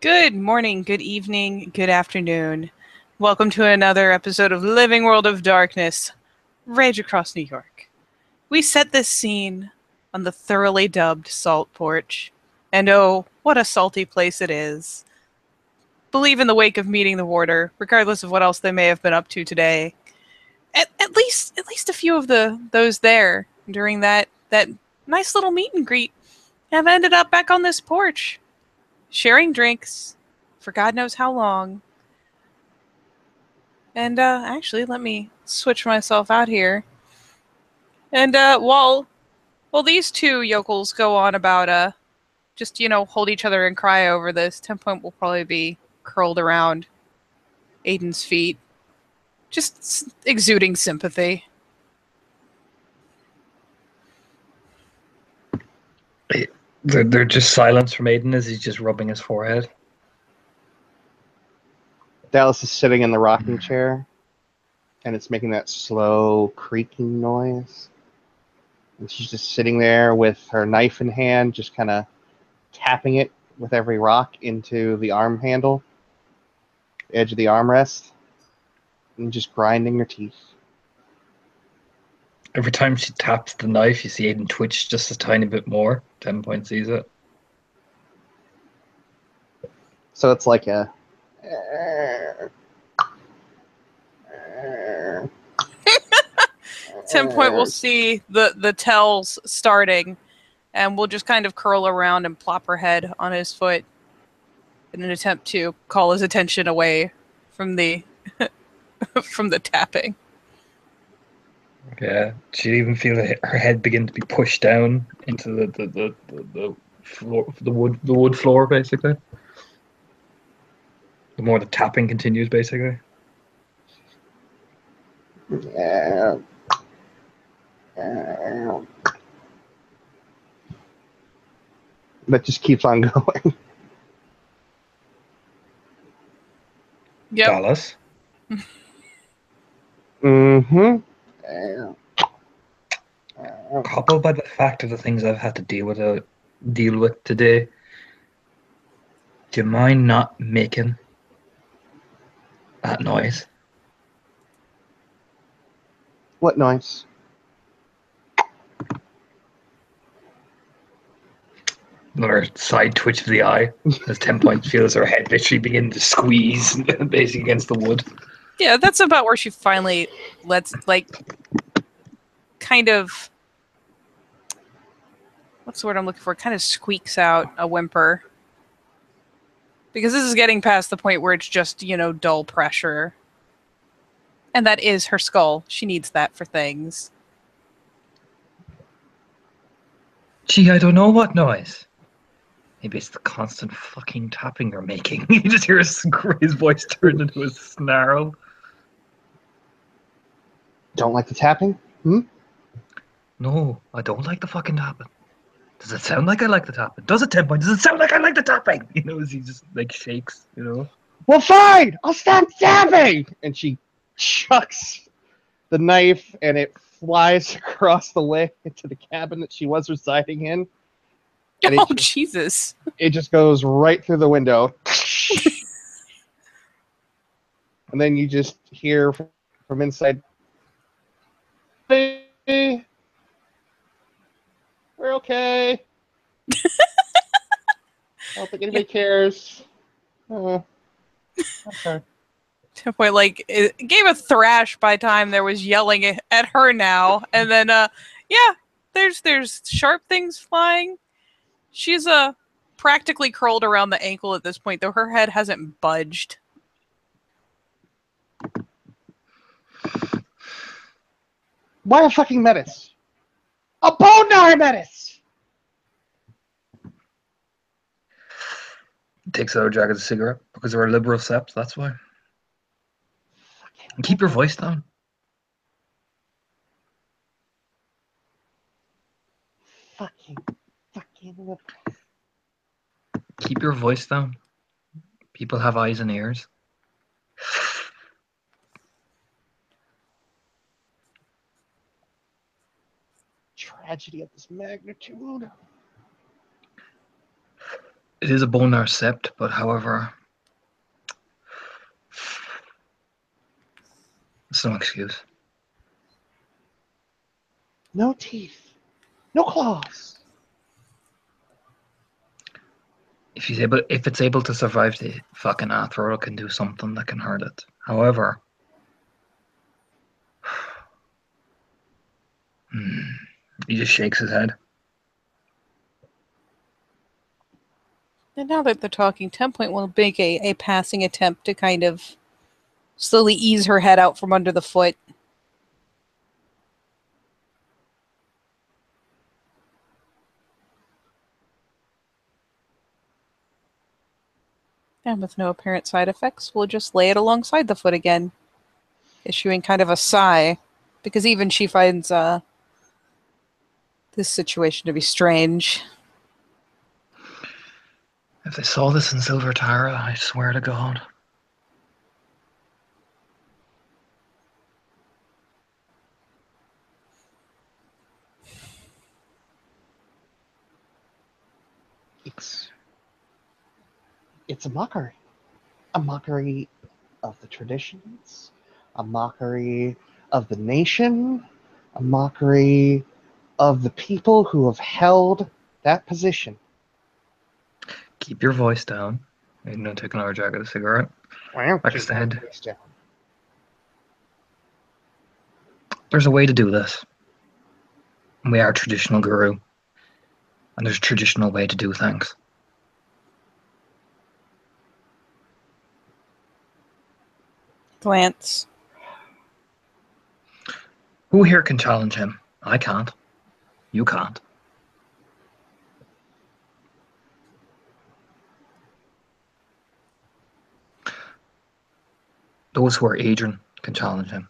Good morning, good evening, good afternoon. Welcome to another episode of Living World of Darkness, Rage Across New York. We set this scene on the thoroughly dubbed Salt Porch, and oh, what a salty place it is. Believe in the wake of meeting the warder, regardless of what else they may have been up to today. At least a few of those there during that nice little meet and greet have ended up back on this porch, sharing drinks for God knows how long. And actually, let me switch myself out here. And while these two yokels go on about just hold each other and cry over this, 10 Point will probably be curled around Aiden's feet, just exuding sympathy. They're just silence from Aiden as he's just rubbing his forehead. Dallas is sitting in the rocking chair, and it's making that slow creaking noise. And she's just sitting there with her knife in hand, just kind of tapping it with every rock into the arm handle, the edge of the armrest, and just grinding her teeth. Every time she taps the knife, you see Aiden twitch just a tiny bit more. 10 Point sees it. So it's like a... 10 Point will see the tells starting, and will just kind of curl around and plop her head on his foot in an attempt to call his attention away from the from the tapping. Yeah, she'd even feel her head begin to be pushed down into the floor, the wood floor, basically. The more the tapping continues, basically. That just keeps on going. Yep. Dallas. Mm-hmm. Coupled by the fact of the things I've had to deal with today, do you mind not making that noise? What noise? Another side twitch of the eye as 10 Point feels her head literally begin to squeeze basically against the wood. Yeah, that's about where she finally lets, kind of, what's the word I'm looking for? Kind of squeaks out a whimper. Because this is getting past the point where it's just, dull pressure. And that is her skull. She needs that for things. Gee, I don't know what noise. Maybe it's the constant fucking tapping you're making. You just hear his voice turn into a snarl. Don't like the tapping? No, I don't like the fucking tapping. Does it sound like I like the tapping? Does it, 10 Point? Does it sound like I like the tapping? As he just shakes, Well, fine! I'll stop tapping! And she chucks the knife, and it flies across the way into the cabin that she was residing in. And Jesus. It just goes right through the window. And then you just hear from inside, "Hey, we're okay. I don't think anybody cares." Okay. 10 Point, it gave a thrash by time there was yelling at her now. And then, there's sharp things flying. She's practically curled around the ankle at this point, though her head hasn't budged. Why a fucking menace? A bone gnawing menace! Takes out a jacket of cigarette because there are liberal seps, that's why. And keep your voice down. Fucking. Keep your voice down. People have eyes and ears. Tragedy of this magnitude. It is a bonar sept, but however, it's no excuse. No teeth. No claws. If it's able to survive the fucking Athro, it can do something that can hurt it. However, he just shakes his head. And now that they're talking, 10 Point will make a passing attempt to kind of slowly ease her head out from under the foot. And with no apparent side effects, we'll just lay it alongside the foot again, issuing kind of a sigh, because even she finds this situation to be strange. If they saw this in Silver Tara, I swear to God. It's a mockery. A mockery of the traditions, a mockery of the nation, a mockery of the people who have held that position. Keep your voice down. You know, take another drag of the cigarette. Wow, Like I keep my said, voice down. there's a way to do this. We are traditional guru. And there's a traditional way to do things. Glance. Who here can challenge him? I can't. You can't. Those who are Adrian can challenge him.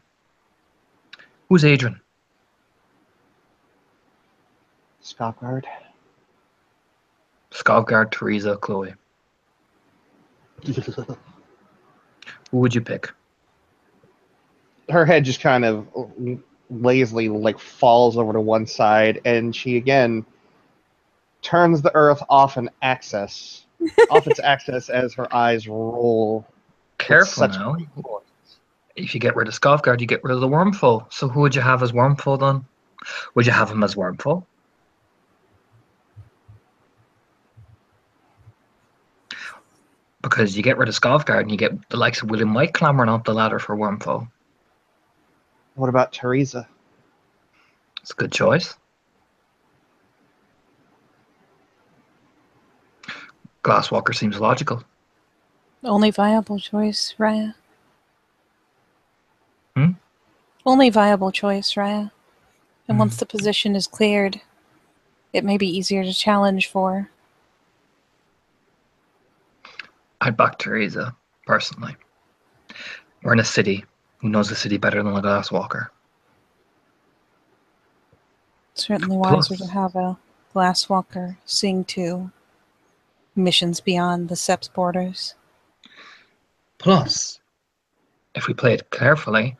Who's Adrian? Skogard. Skavgard, Teresa, Chloe. Who would you pick? Her head just kind of lazily like falls over to one side, and she again turns the earth off its axis as her eyes roll. Careful now. If you get rid of Skavgard, you get rid of the Wormful. So who would you have as Wormful then? Would you have him as Wormful? Because you get rid of Skavgard and you get the likes of William White clambering up the ladder for Wormful. What about Teresa? It's a good choice. Glasswalker seems logical. Only viable choice, Raya. Hmm? Only viable choice, Raya. And once the position is cleared, it may be easier to challenge for. I'd back Teresa, personally. We're in a city. Who knows the city better than a Glasswalker? Certainly Plus- wiser to have a glasswalker sing to missions beyond the Sep's borders. Plus, if we play it carefully,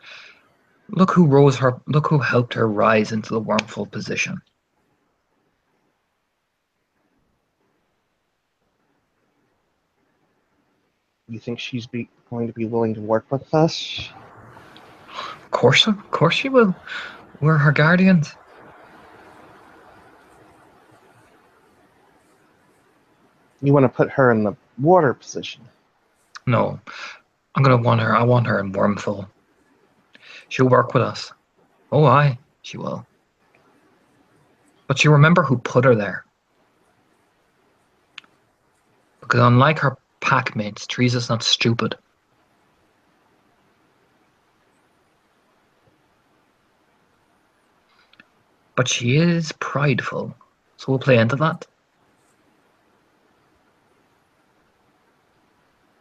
look who helped her rise into the Wormful position. You think she's going to be willing to work with us? Of course she will. We're her guardians. You want to put her in the water position? No, I want her in Wormful. She'll work with us. Oh, aye, she will. But she remember who put her there. Because unlike her pack mates, Teresa's not stupid. But she is prideful. So we'll play into that.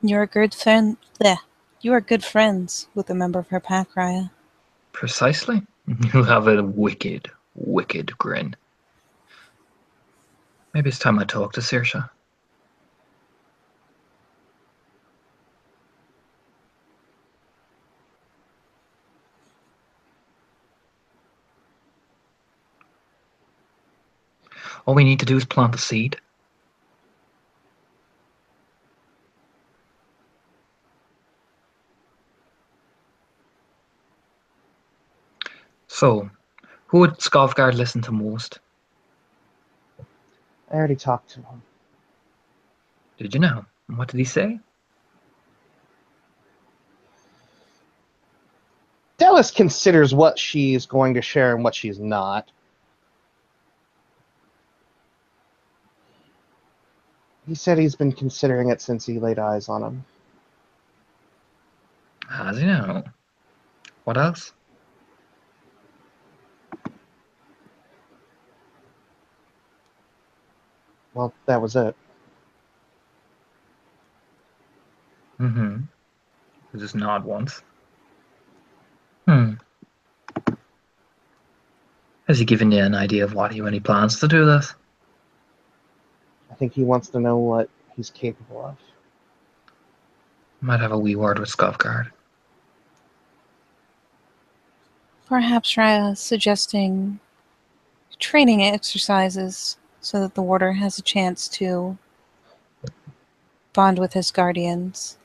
You are good friend. Bleh. You are good friends with a member of her pack, Raya. Precisely. You'll have a wicked, wicked grin. Maybe it's time I talk to Saoirse. All we need to do is plant the seed. So, who would Skovgard listen to most? I already talked to him. Did you know? And what did he say? Dallas considers what she's going to share and what she's not. He said he's been considering it since he laid eyes on him. Has he now? What else? Well, that was it. Mm-hmm. He just nod once. Hmm. Has he given you an idea of what he when he plans to do this? I think he wants to know what he's capable of. Might have a wee word with Skovgard. Perhaps Raya suggesting training exercises so that the warder has a chance to bond with his guardians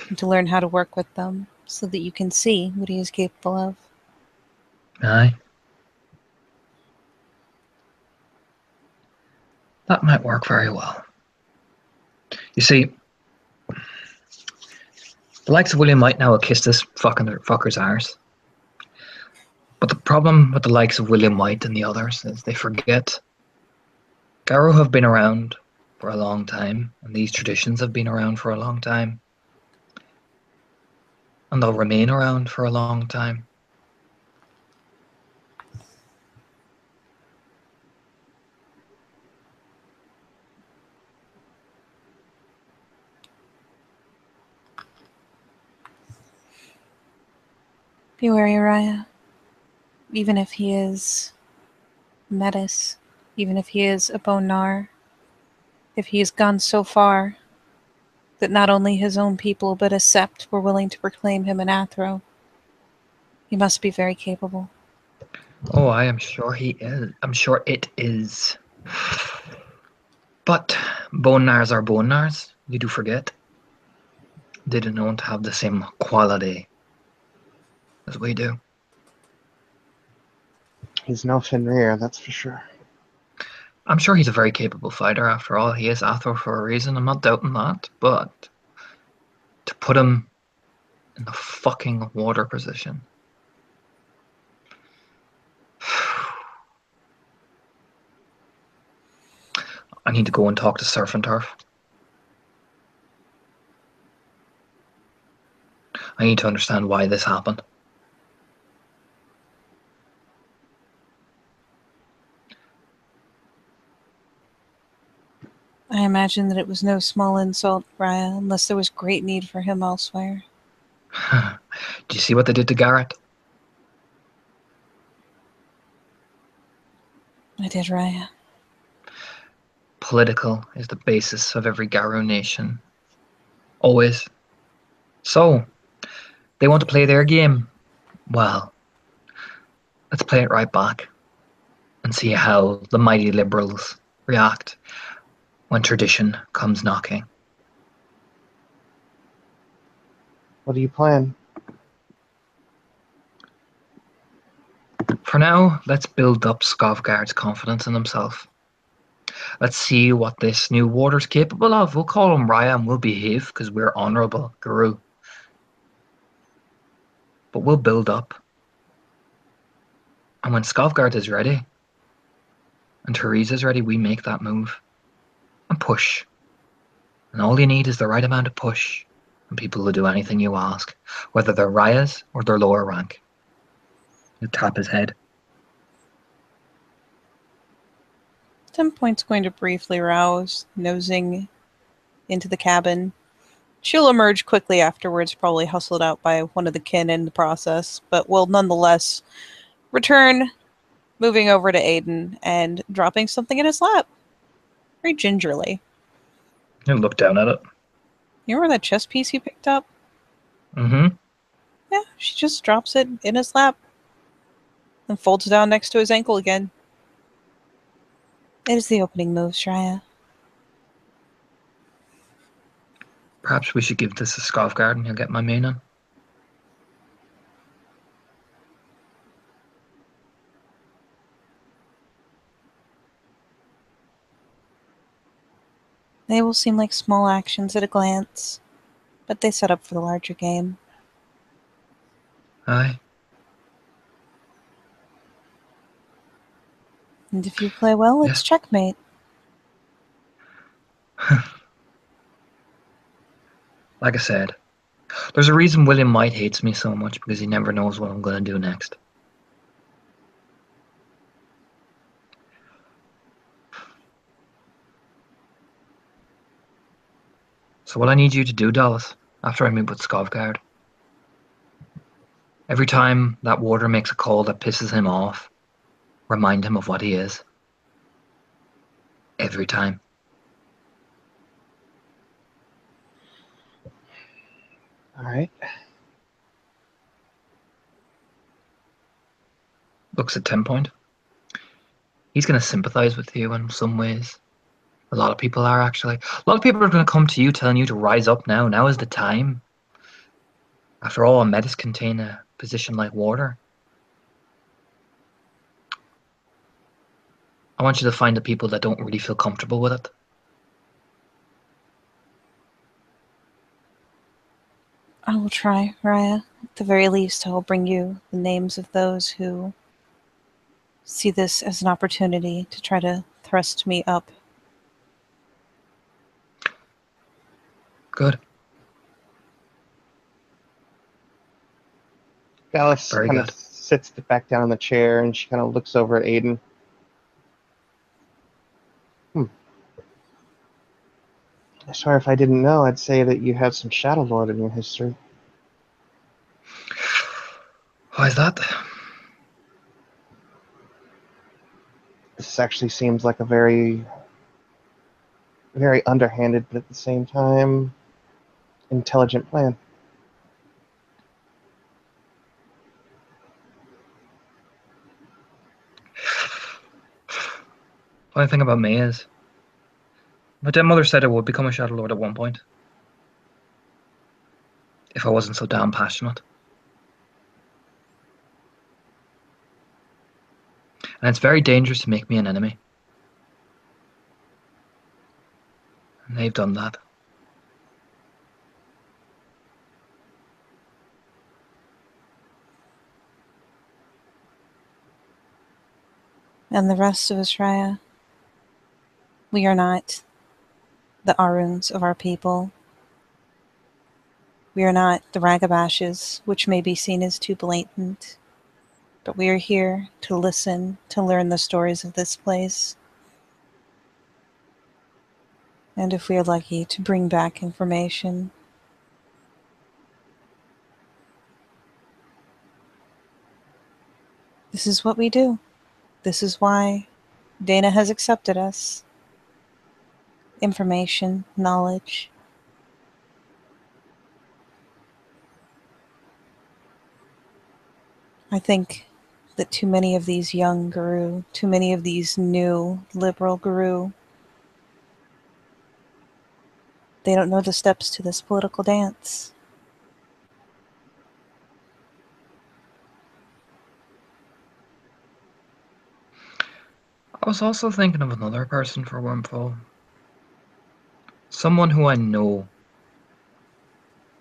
and to learn how to work with them so that you can see what he is capable of. Aye. That might work very well. You see, the likes of William might now have kissed this fucker's arse. But the problem with the likes of William White and the others is they forget Garrow have been around for a long time, and these traditions have been around for a long time, and they'll remain around for a long time. Be wary, Raya. Even if he is Metis, even if he is a Bonar, if he has gone so far that not only his own people but a sept were willing to proclaim him an Athro, he must be very capable. Oh, I am sure he is. I'm sure it is. But bone nars are bone nars. You do forget. They don't have the same quality as we do. He's no Fenrir, that's for sure. I'm sure he's a very capable fighter after all. He is Athro for a reason. I'm not doubting that. But to put him in the fucking water position. I need to go and talk to Surf and Turf. I need to understand why this happened. I imagine that it was no small insult, Raya, unless there was great need for him elsewhere. Do you see what they did to Garrett? I did, Raya. Political is the basis of every Garrow nation. Always. So, they want to play their game. Well, let's play it right back and see how the mighty liberals react when tradition comes knocking. What do you plan? For now, let's build up Skovgard's confidence in himself. Let's see what this new warder's capable of. We'll call him Raya and we'll behave because we're honourable, Guru. But we'll build up. And when Skovgard is ready, and Therese is ready, we make that move. And push. And all you need is the right amount of push. And people will do anything you ask. Whether they're Rayas or they're lower rank. You tap his head. 10 Point's going to briefly rouse, nosing into the cabin. She'll emerge quickly afterwards, probably hustled out by one of the kin in the process, but will nonetheless return, moving over to Aiden and dropping something in his lap. Very gingerly. You look down at it. You remember that chess piece you picked up? Mm-hmm. Yeah, she just drops it in his lap and folds it down next to his ankle again. It is the opening move, Shreya. Perhaps we should give this a Skovgard and he'll get my meaning. They will seem like small actions at a glance, but they set up for the larger game. Aye. And if you play well, it's Yes. checkmate. Like I said, there's a reason William White hates me so much, because he never knows what I'm going to do next. So what I need you to do, Dallas, after I meet with Skovgard, every time that warder makes a call that pisses him off, remind him of what he is. Every time. All right. Looks at 10 Point. He's going to sympathize with you in some ways. A lot of people are, actually. A lot of people are going to come to you telling you to rise up now. Now is the time. After all, Metis contain a position like warder. I want you to find the people that don't really feel comfortable with it. I will try, Raya. At the very least, I will bring you the names of those who see this as an opportunity to try to thrust me up. Good. Dallas Very kind of good. sits back down in the chair and she kind of looks over at Aiden. Sorry, if I didn't know, I'd say that you have some Shadow Lord in your history. Why is that? This actually seems like a very, very underhanded, but at the same time, intelligent plan. Funny thing about me is, my dead mother said I would become a Shadow Lord at one point. If I wasn't so damn passionate. And it's very dangerous to make me an enemy. And they've done that. And the rest of us, Raya, we are not the Aruns of our people. We are not the Ragabashes, which may be seen as too blatant. But we are here to listen, to learn the stories of this place. And if we are lucky, to bring back information. This is what we do. This is why Dana has accepted us. Information, knowledge. I think that too many of these young guru, too many of these new liberal guru, they don't know the steps to this political dance. I was also thinking of another person for Wormful. Someone who I know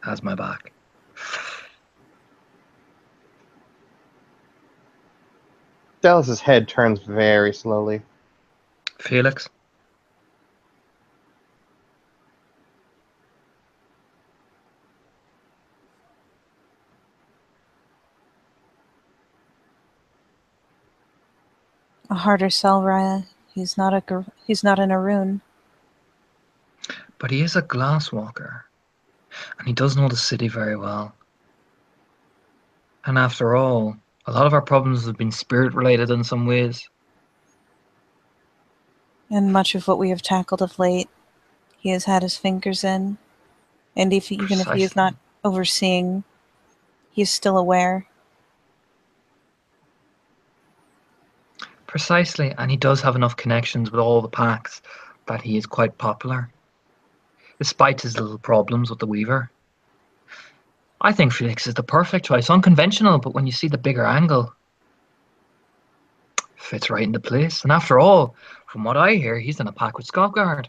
has my back. Dallas's head turns very slowly. Felix. A harder sell, Raya. He's not an Arun. But he is a glasswalker. And he does know the city very well. And after all, a lot of our problems have been spirit related in some ways. And much of what we have tackled of late, he has had his fingers in. And even if he is not overseeing, he is still aware. Precisely, and he does have enough connections with all the packs that he is quite popular, despite his little problems with the Weaver. I think Felix is the perfect choice. Unconventional, but when you see the bigger angle, fits right into place. And after all, from what I hear, he's in a pack with Skovgard.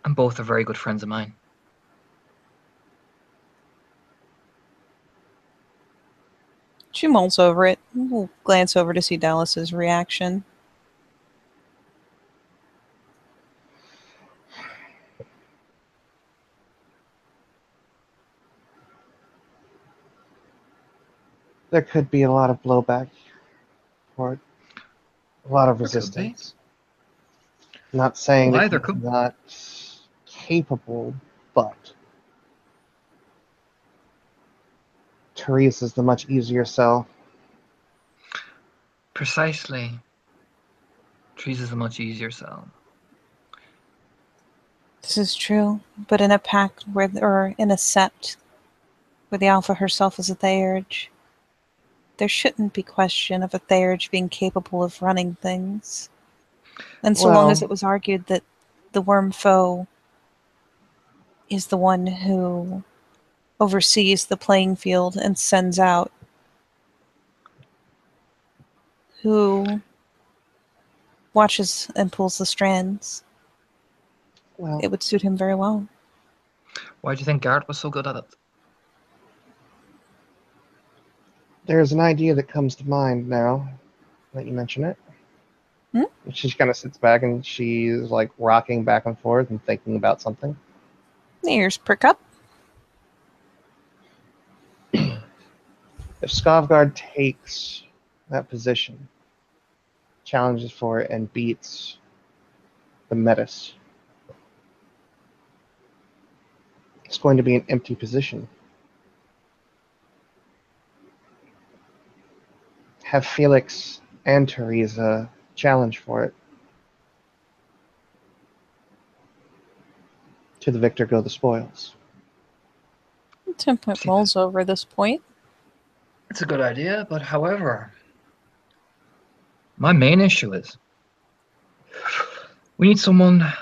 And both are very good friends of mine. She mulls over it. We'll glance over to see Dallas's reaction. There could be a lot of blowback for it. A lot of There could be. resistance. Not saying Well, that either he's could. not capable, but Therese is the much easier sell. Precisely. Trees is a much easier sell. This is true, but in a pact or in a sept where the Alpha herself is a Theurge, there shouldn't be question of a Theurge being capable of running things. And so long as Well, it was argued that the worm foe is the one who oversees the playing field and sends out, who watches and pulls the strands, well, it would suit him very well. Why do you think Garrett was so good at it? there's an idea that comes to mind now that you mention it. Hmm? She kind of sits back and she's like rocking back and forth and thinking about something. The ears prick up. If Skovgard takes that position, challenges for it, and beats the Metis, it's going to be an empty position. Have Felix and Teresa challenge for it. To the victor go the spoils. Temperament mulls over this point. It's a good idea, but however, my main issue is we need someone at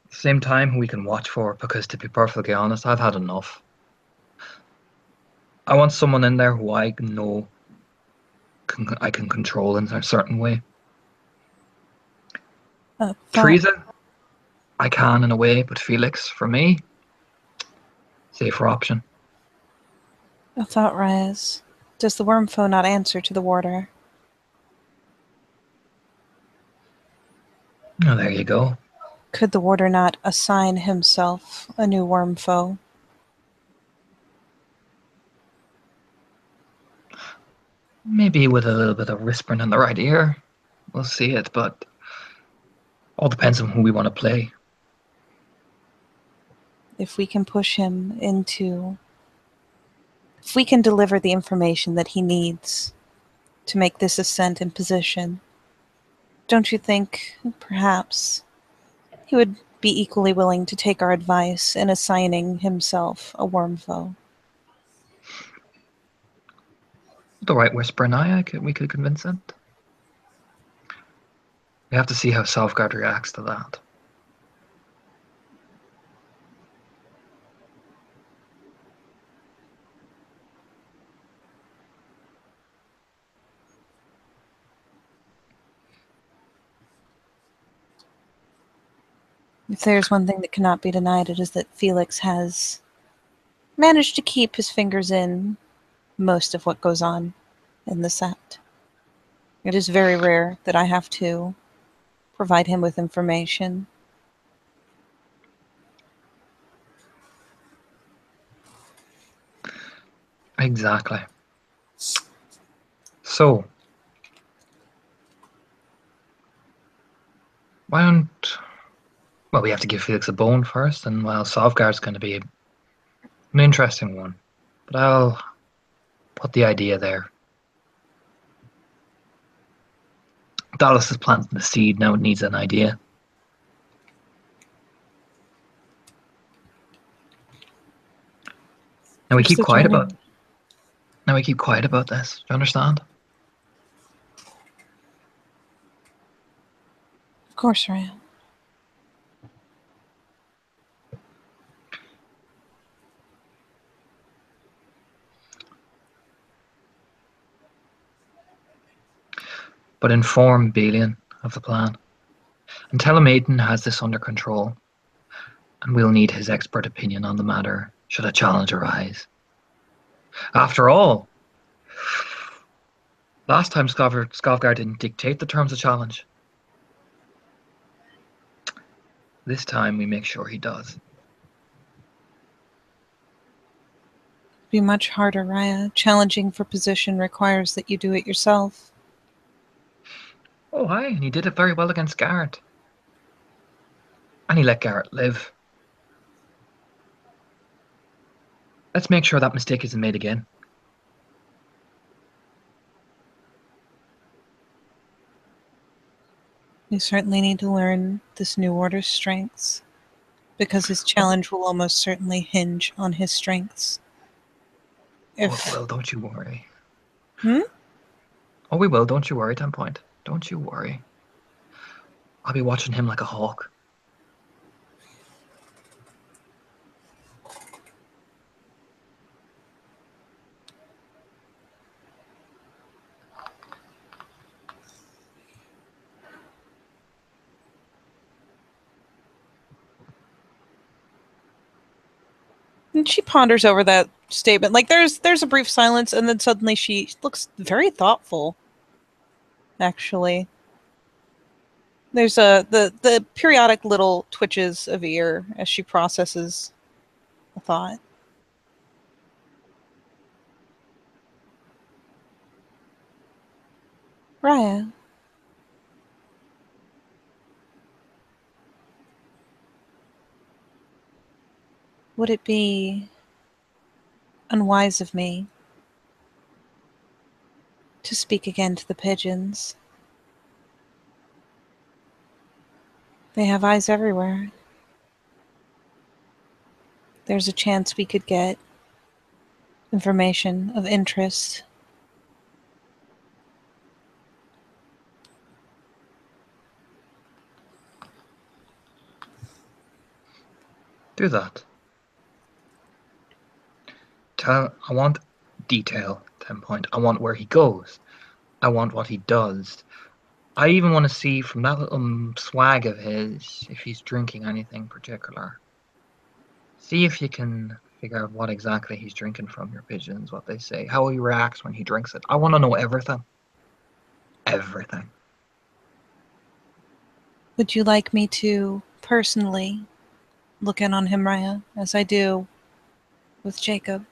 the same time who we can watch for, because to be perfectly honest, I've had enough. I want someone in there who I know I can control in a certain way. Teresa, I can in a way, but Felix, for me, safer option. A thought rise. Does the worm foe not answer to the warder? Oh, there you go. Could the warder not assign himself a new worm foe? Maybe with a little bit of whispering in the right ear. We'll see it, but all depends on who we want to play. If we can push him into... If we can deliver the information that he needs to make this ascent in position, don't you think, perhaps, he would be equally willing to take our advice in assigning himself a worm foe? The right whisper and we could convince it. We have to see how Selfguard reacts to that. If there's one thing that cannot be denied, it is that Felix has managed to keep his fingers in most of what goes on in the set. It is very rare that I have to provide him with information. Exactly. So, why don't... Well, we have to give Felix a bone first, and well, Sovgar's going to be an interesting one. But I'll put the idea there. Dallas has planted the seed, now it needs an idea. Now we keep quiet about... Now we keep quiet about this. Do you understand? Of course, Ryan. But inform Balian of the plan. And tell him Aiden has this under control. and we'll need his expert opinion on the matter should a challenge arise. After all, last time Skavgar didn't dictate the terms of challenge. This time we make sure he does. Be much harder, Raya. Challenging for position requires that you do it yourself. Oh, aye, and he did it very well against Garrett. And he let Garrett live. Let's make sure that mistake isn't made again. You certainly need to learn this new order's strengths, because his challenge will almost certainly hinge on his strengths. Well, don't you worry. Hmm? Oh, we will. Don't you worry, 10 Point. Don't you worry. I'll be watching him like a hawk. And she ponders over that statement. Like there's a brief silence, and then suddenly she looks very thoughtful. Actually, there's the periodic little twitches of ear as she processes a thought. Raya. Would it be unwise of me to speak again to the pigeons? They have eyes everywhere. There's a chance we could get information of interest. Do that. I want detail, 10 Point. I want where he goes. I want what he does. I even want to see from that little swag of his if he's drinking anything particular. See if you can figure out what exactly he's drinking from your pigeons, what they say, how he reacts when he drinks it. I want to know everything. Everything. Would you like me to personally look in on him, Raya, as I do with Jacob?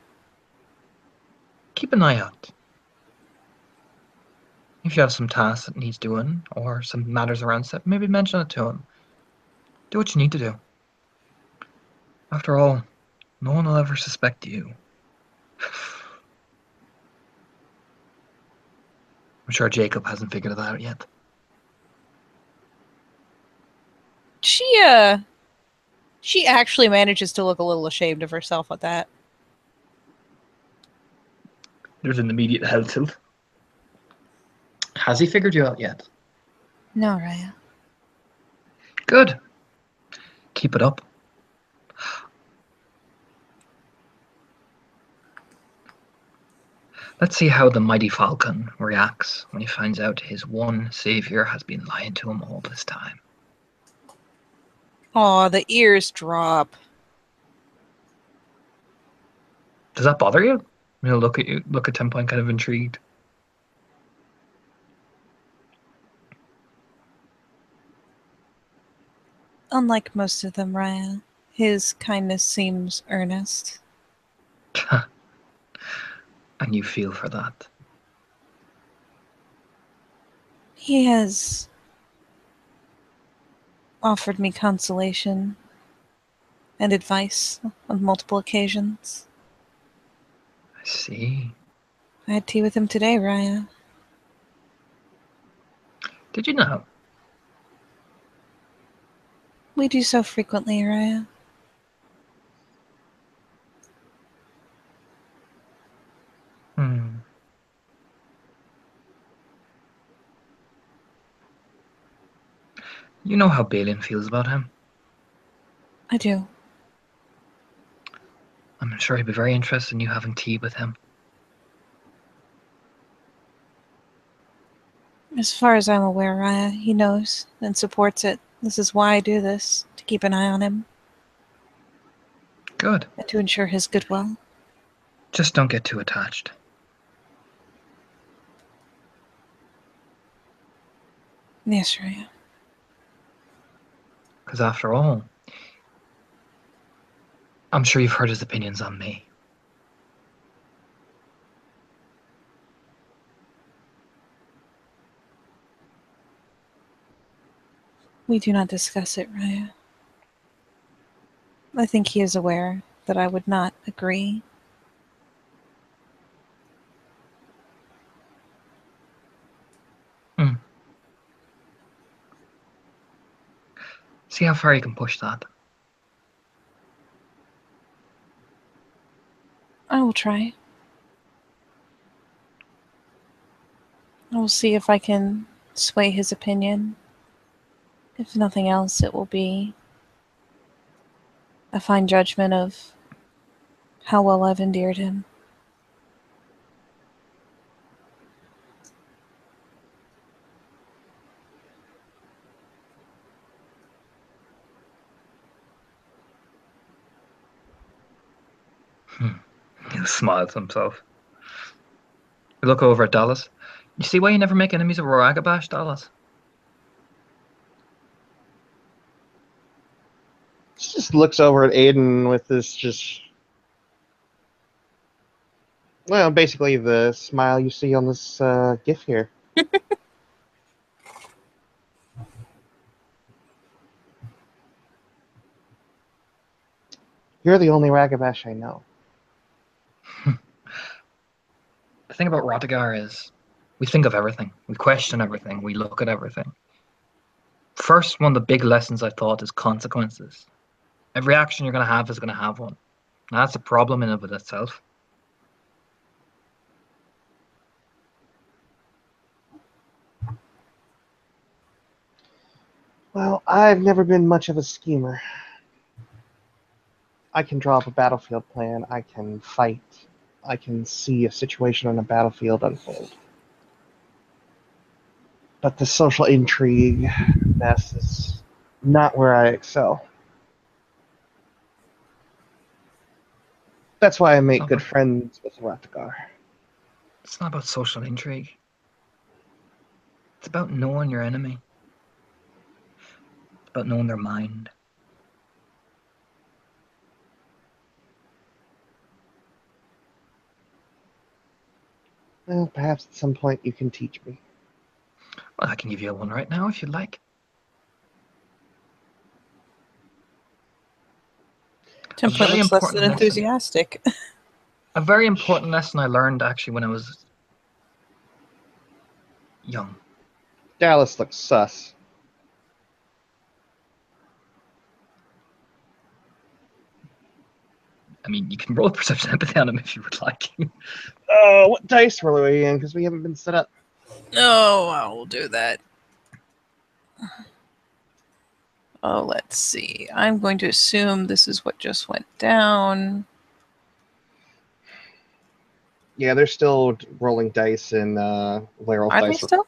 Keep an eye out. If you have some tasks that needs doing or some matters around set, maybe mention it to him. Do what you need to do. After all, no one will ever suspect you. I'm sure Jacob hasn't figured that out yet. She actually manages to look a little ashamed of herself at that. There's an immediate head tilt. Has he figured you out yet? No, Raya. Good. Keep it up. Let's see how the mighty falcon reacts when he finds out his one savior has been lying to him all this time. Aw, the ears drop. Does that bother you? He'll look at you, look at 10 Point kind of intrigued. Unlike most of them, Raya, his kindness seems earnest. And you feel for that. He has offered me consolation and advice on multiple occasions. I see. I had tea with him today, Raya. Did you know? We do so frequently, Raya. You know how Balin feels about him. I do. I'm sure he'd be very interested in you having tea with him. As far as I'm aware, Raya, he knows and supports it. This is why I do this, to keep an eye on him. Good. and to ensure his goodwill. Just don't get too attached. Yes, Raya. Because after all, I'm sure you've heard his opinions on me. We do not discuss it, Raya. I think he is aware that I would not agree. See how far you can push that. I will try. I will see if I can sway his opinion. If nothing else, it will be a fine judgment of how well I've endeared him. He'll smile to himself. You look over at Dallas. You see why you never make enemies of Roragabash, Dallas? She just looks over at Aiden with this just, well, basically the smile you see on this GIF here. You're the only Ragabash I know. The thing about Ratagar is we think of everything. We question everything. We look at everything. First, one of the big lessons I taught is consequences. Every action you're going to have is going to have one. And that's a problem in and of itself. Well, I've never been much of a schemer. I can draw up a battlefield plan. I can fight. I can see a situation on a battlefield unfold. But the social intrigue mess is not where I excel. That's why I make good friends with Ratagar. It's not about social intrigue. It's about knowing your enemy. It's about knowing their mind. Well, perhaps at some point you can teach me. Well, I can give you one right now if you'd like. Template looks less than enthusiastic. A very important lesson I learned actually when I was young. Dallas looks sus. I mean, you can roll perception empathy on him if you would like. What dice roll are we in? Because we haven't been set up. No, I will do that. Oh, let's see. I'm going to assume this is what just went down. Yeah, they're still rolling dice in Werewolf Are dice. they still?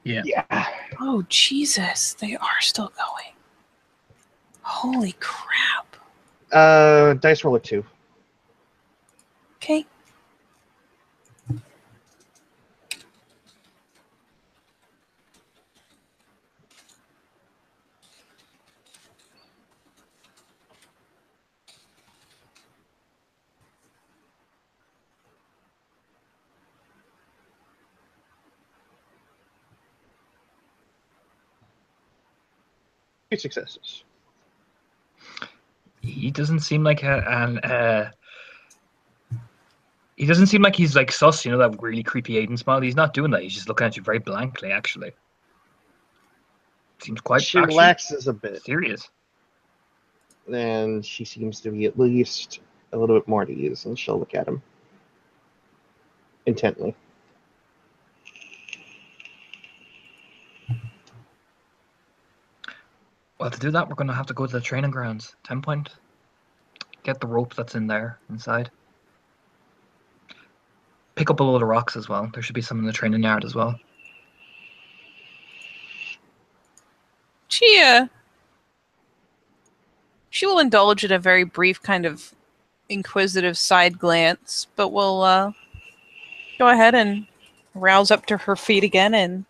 Yeah. Oh, Jesus. They are still going. Holy crap. Dice roll a 2. Okay. Two successes. He doesn't seem like he doesn't seem like he's like sus, you know, that really creepy Aiden smile. He's not doing that. He's just looking at you very blankly, actually. Seems quite She relaxes a bit. Serious. And she seems to be at least a little bit more at ease, and she'll look at him intently. Well, to do that, we're going to have to go to the training grounds. 10 point. Get the rope that's in there inside. Pick up a load of rocks as well. There should be some in the training yard as well. Chia. She will indulge in a very brief kind of inquisitive side glance, but will go ahead and rouse up to her feet again and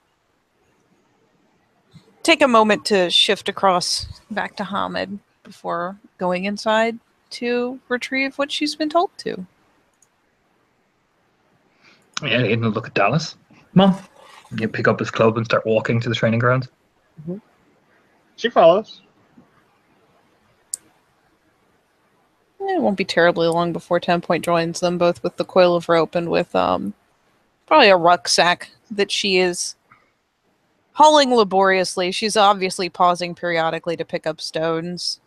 take a moment to shift across back to Hamid before going inside to retrieve what she's been told to. Yeah, he didn't look at Dallas. Mom, you pick up his club and start walking to the training grounds. Mm-hmm. She follows. It won't be terribly long before 10 Point joins them, both with the coil of rope and with probably a rucksack that she is hauling laboriously. She's obviously pausing periodically to pick up stones.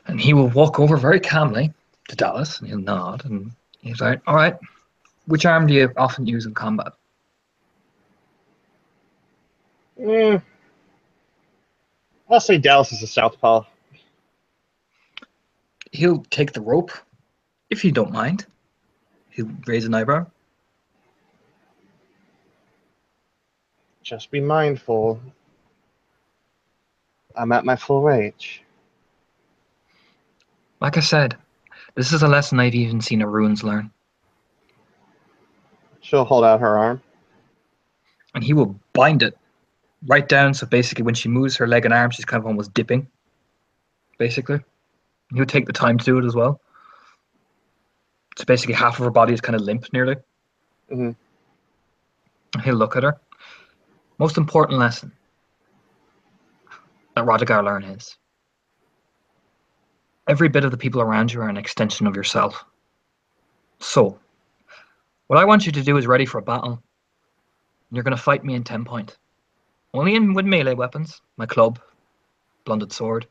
And he will walk over very calmly to Dallas, and he'll nod, and he's like, all right, which arm do you often use in combat? I'll say Dallas is a southpaw. He'll take the rope, if you don't mind. He'll raise an eyebrow. Just be mindful. I'm at my full range. Like I said, this is a lesson I've even seen a ruins learn. She'll hold out her arm. And he will bind it right down, so basically when she moves her leg and arm, she's kind of almost dipping, basically. And he'll take the time to do it as well. So basically half of her body is kind of limp, nearly. Mm-hmm. He'll look at her. Most important lesson that Rodigar learn is every bit of the people around you are an extension of yourself. So, what I want you to do is ready for a battle. You're going to fight me in 10 Point. Only in with melee weapons, my club, blunted sword.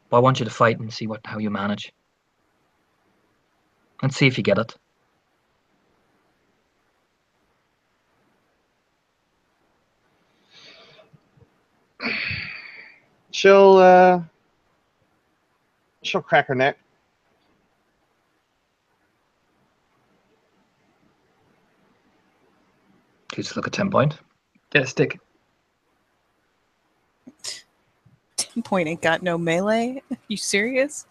But I want you to fight and see how you manage. And see if you get it. She'll crack her neck. You just look at 10 Point. Get a stick. 10 Point ain't got no melee. You serious?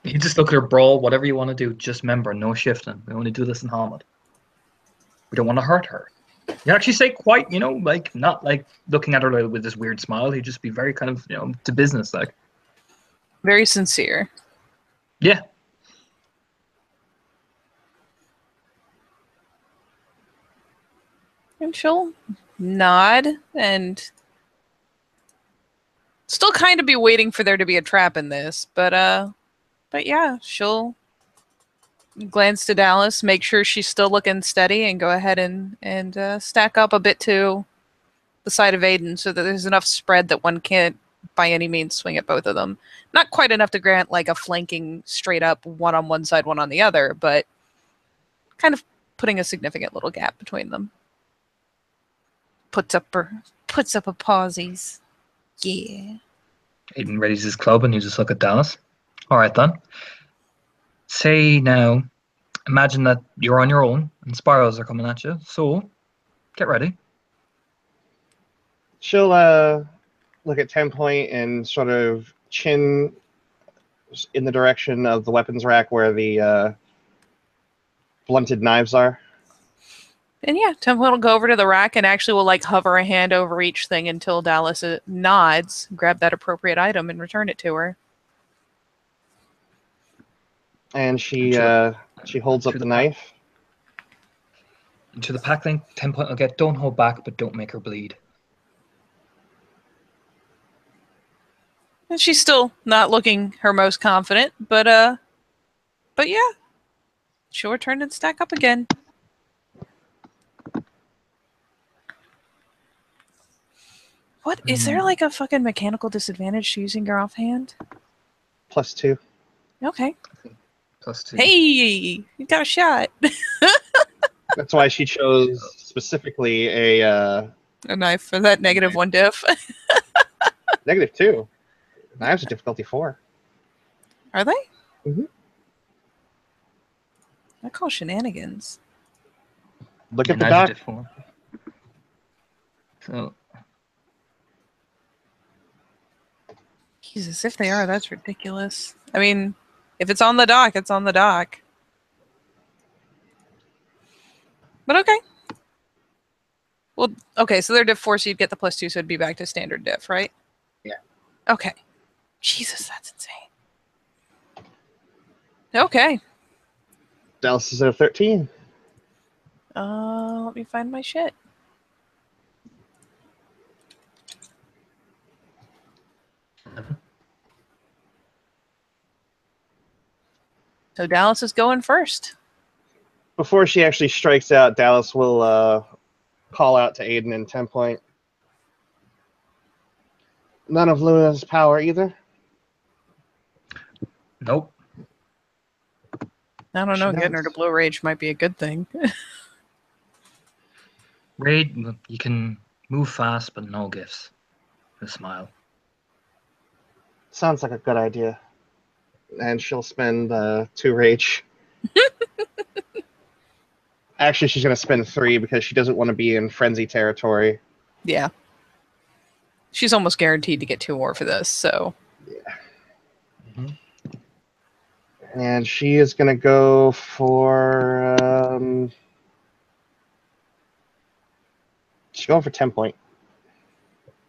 You just look at her, brawl, whatever you want to do. Just remember, no shifting. We only do this in Hamid. We don't want to hurt her. You actually say quite, like, not like looking at her with this weird smile. You just be very kind of, to business, like. Very sincere. Yeah. And she'll nod and still kind of be waiting for there to be a trap in this, but yeah, she'll glance to Dallas, make sure she's still looking steady, and go ahead and stack up a bit to the side of Aiden so that there's enough spread that one can't by any means swing at both of them. Not quite enough to grant like a flanking straight up one on one side, one on the other, but kind of putting a significant little gap between them. Puts up a pauses. Yeah. Aiden readies his club and you just look at Dallas. All right, then. Say now, imagine that you're on your own and spirals are coming at you. So, get ready. She'll look at 10 Point and sort of chin in the direction of the weapons rack where the blunted knives are. And yeah, 10 Point will go over to the rack and actually will like hover a hand over each thing until Dallas nods, grab that appropriate item, and return it to her. And she holds up the knife. To the pack link, 10 Point will get, don't hold back, but don't make her bleed. And she's still not looking her most confident, but yeah. She'll return and stack up again. What? Is there like a fucking mechanical disadvantage to using your offhand? +2. Okay. +2. Hey, you got a shot. That's why she chose specifically a knife for that -1 diff. -2. Knives are difficulty 4. Are they? Mm-hmm. I call shenanigans. Look at the doc. So Jesus, if they are, that's ridiculous. I mean, if it's on the dock, it's on the dock. But okay. Well, okay, so they're diff 4, so you'd get the +2, so it'd be back to standard diff, right? Yeah. Okay. Jesus, that's insane. Okay. Dallas is at a 13. Let me find my shit. So Dallas is going first. Before she actually strikes out, Dallas will call out to Aiden in 10 point. None of Luna's power either. nope. I don't know, She getting her to knows. blow rage might be a good thing. Raid, you can move fast, but no gifts. A smile. Sounds like a good idea. And she'll spend 2 rage. Actually, she's going to spend 3 because she doesn't want to be in frenzy territory. Yeah. She's almost guaranteed to get 2 more for this, so. Mm-hmm. And she is going to go for... she's going for 10 point.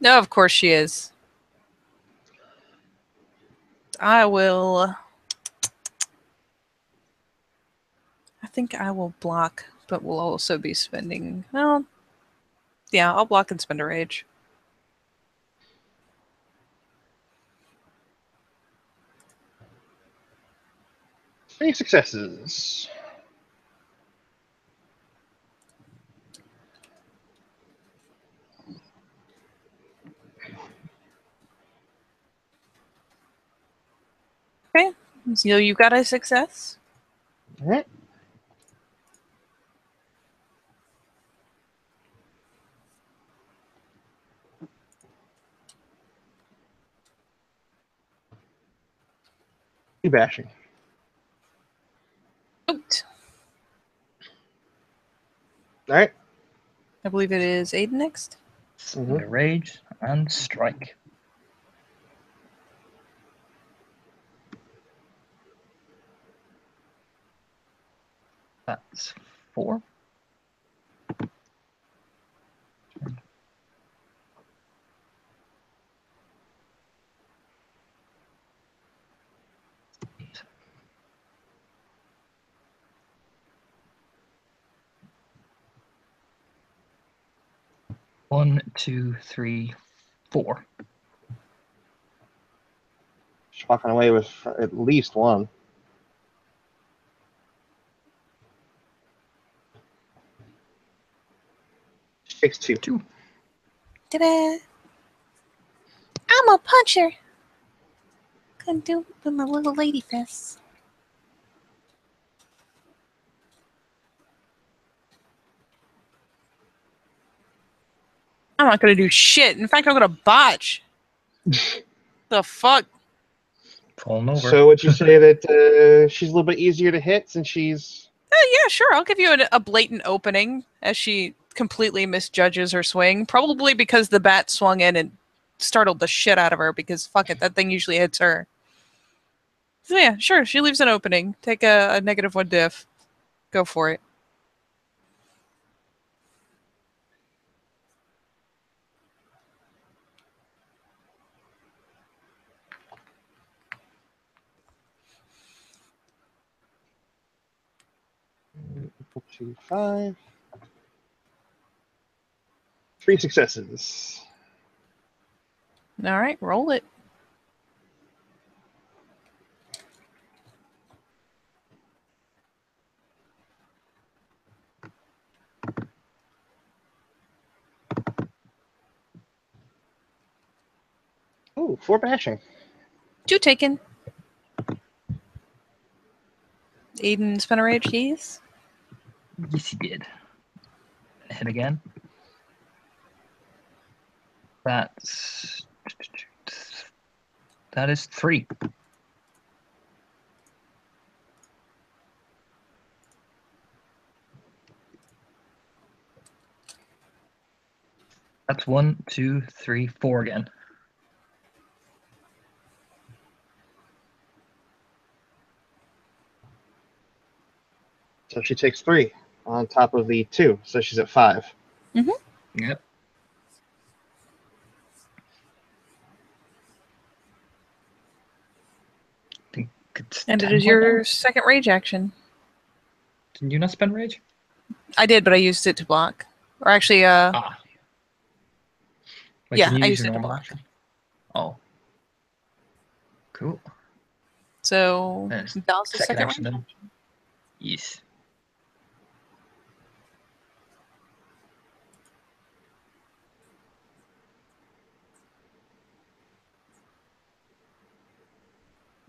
No, of course she is. I will... I think I will block, but we'll also be spending... Well, yeah, I'll block and spend a rage. Three successes. Okay, so you got a success. All right. Two bashing. Oot. All right. I believe it is Aiden next. Mhm. The rage and strike. That's 4. One, 2, 3, 4. She's walking away with at least 1. She takes 2. 2. Ta-da! I'm a puncher. Couldn't do it with my little lady fists. I'm not gonna do shit. In fact, I'm gonna botch. The fuck? Falling over. So would you say that she's a little bit easier to hit since she's... Yeah, sure. I'll give you a blatant opening as she completely misjudges her swing. Probably because the bat swung in and startled the shit out of her because fuck it, that thing usually hits her. So yeah, sure. She leaves an opening. Take a -1 diff. Go for it. Equal to 5. 3 successes. All right, roll it. Oh, 4 bashing. 2 taken. Aiden spin a rage, keys. Yes, he did. Hit again. That is 3. That's 1, 2, 3, 4 again. So she takes 3 on top of the 2, so she's at 5. Yep. Think it's And it 10 is point your now? second rage action. Didn't you not spend rage? I did, but I used it to block. Or actually, Ah. Wait, yeah, didn't you I use used your it to normal block. action? Oh. Cool. So Then it's Dallas' second second action rage. then. Yes.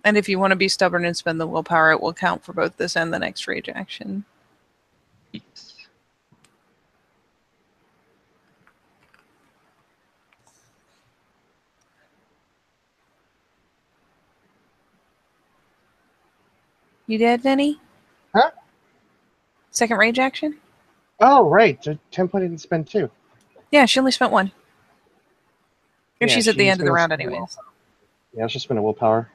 And if you want to be stubborn and spend the willpower, it will count for both this and the next rage action. Yes. You did, Denny? Huh? Second rage action? Oh, right. 10 point didn't spend 2. Yeah, she only spent 1. And Yeah, she's at the she's end of the gonna round spend anyways. Yeah, let's just spend a willpower.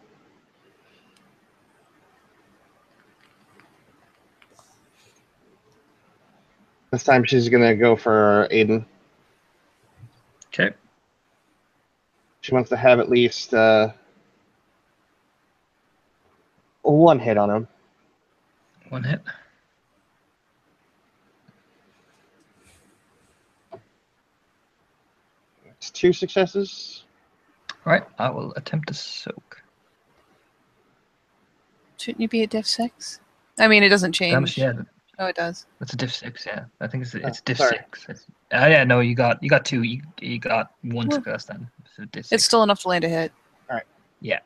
This time she's gonna go for Aiden. Okay. She wants to have at least 1 hit on him. 1 hit. It's 2 successes. Alright, I will attempt to soak. Shouldn't you be at diff 6? I mean, it doesn't Damage, change. yeah, Oh, it does. that's a diff 6, yeah. I think it's diff sorry. 6. Yeah, no, you got 2. You got 1 Well, success then. So diff 6. It's still enough to land a hit. Yeah.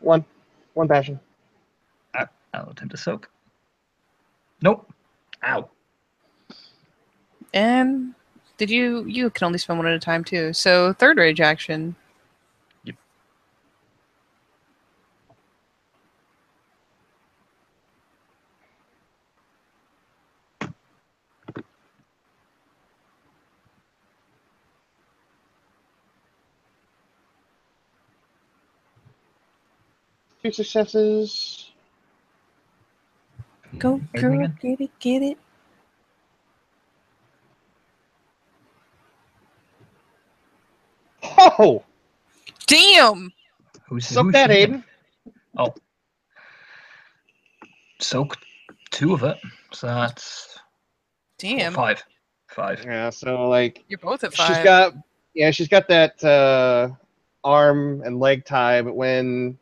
One passion. I'll attempt to soak. Nope. Ow. And did you can only spend 1 at a time too. So third rage action. Yep. Two successes. Go Aiden girl, again? get it. Oh! Damn! Soak that, shooting? Aiden. Oh. Soak 2 of it. So that's Damn. 5. 5. Yeah, so like You're both at 5. she's got that arm and leg tie, but when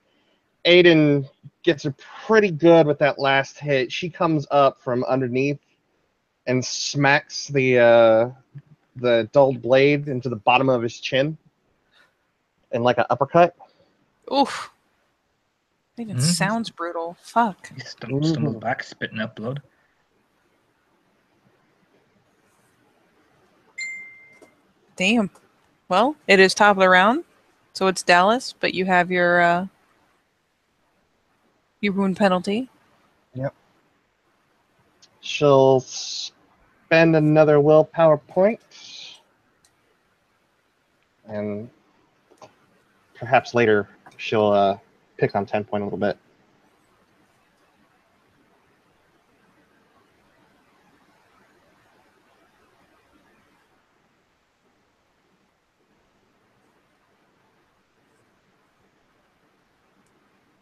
Aiden gets her pretty good with that last hit, she comes up from underneath and smacks the dulled blade into the bottom of his chin in like an uppercut. Oof. It even sounds brutal. Fuck. He stumbled back, spitting out blood. Damn. Well, it is top of the round, so it's Dallas, but you have your wound penalty. Yep. She'll spend another willpower point, and perhaps later she'll pick on 10 point a little bit.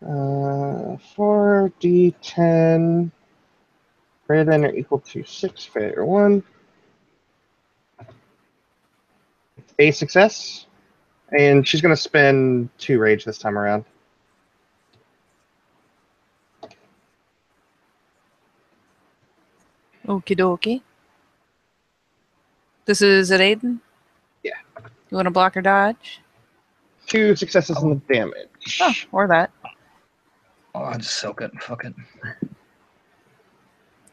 Uh, 4d10 greater than or equal to 6, failure 1. A success, and she's going to spend 2 rage this time around. Okie dokie. This is at Aiden? Yeah. You want to block or dodge? 2 successes in the damage. Oh, or that. Oh, I'll just soak it. Fuck it.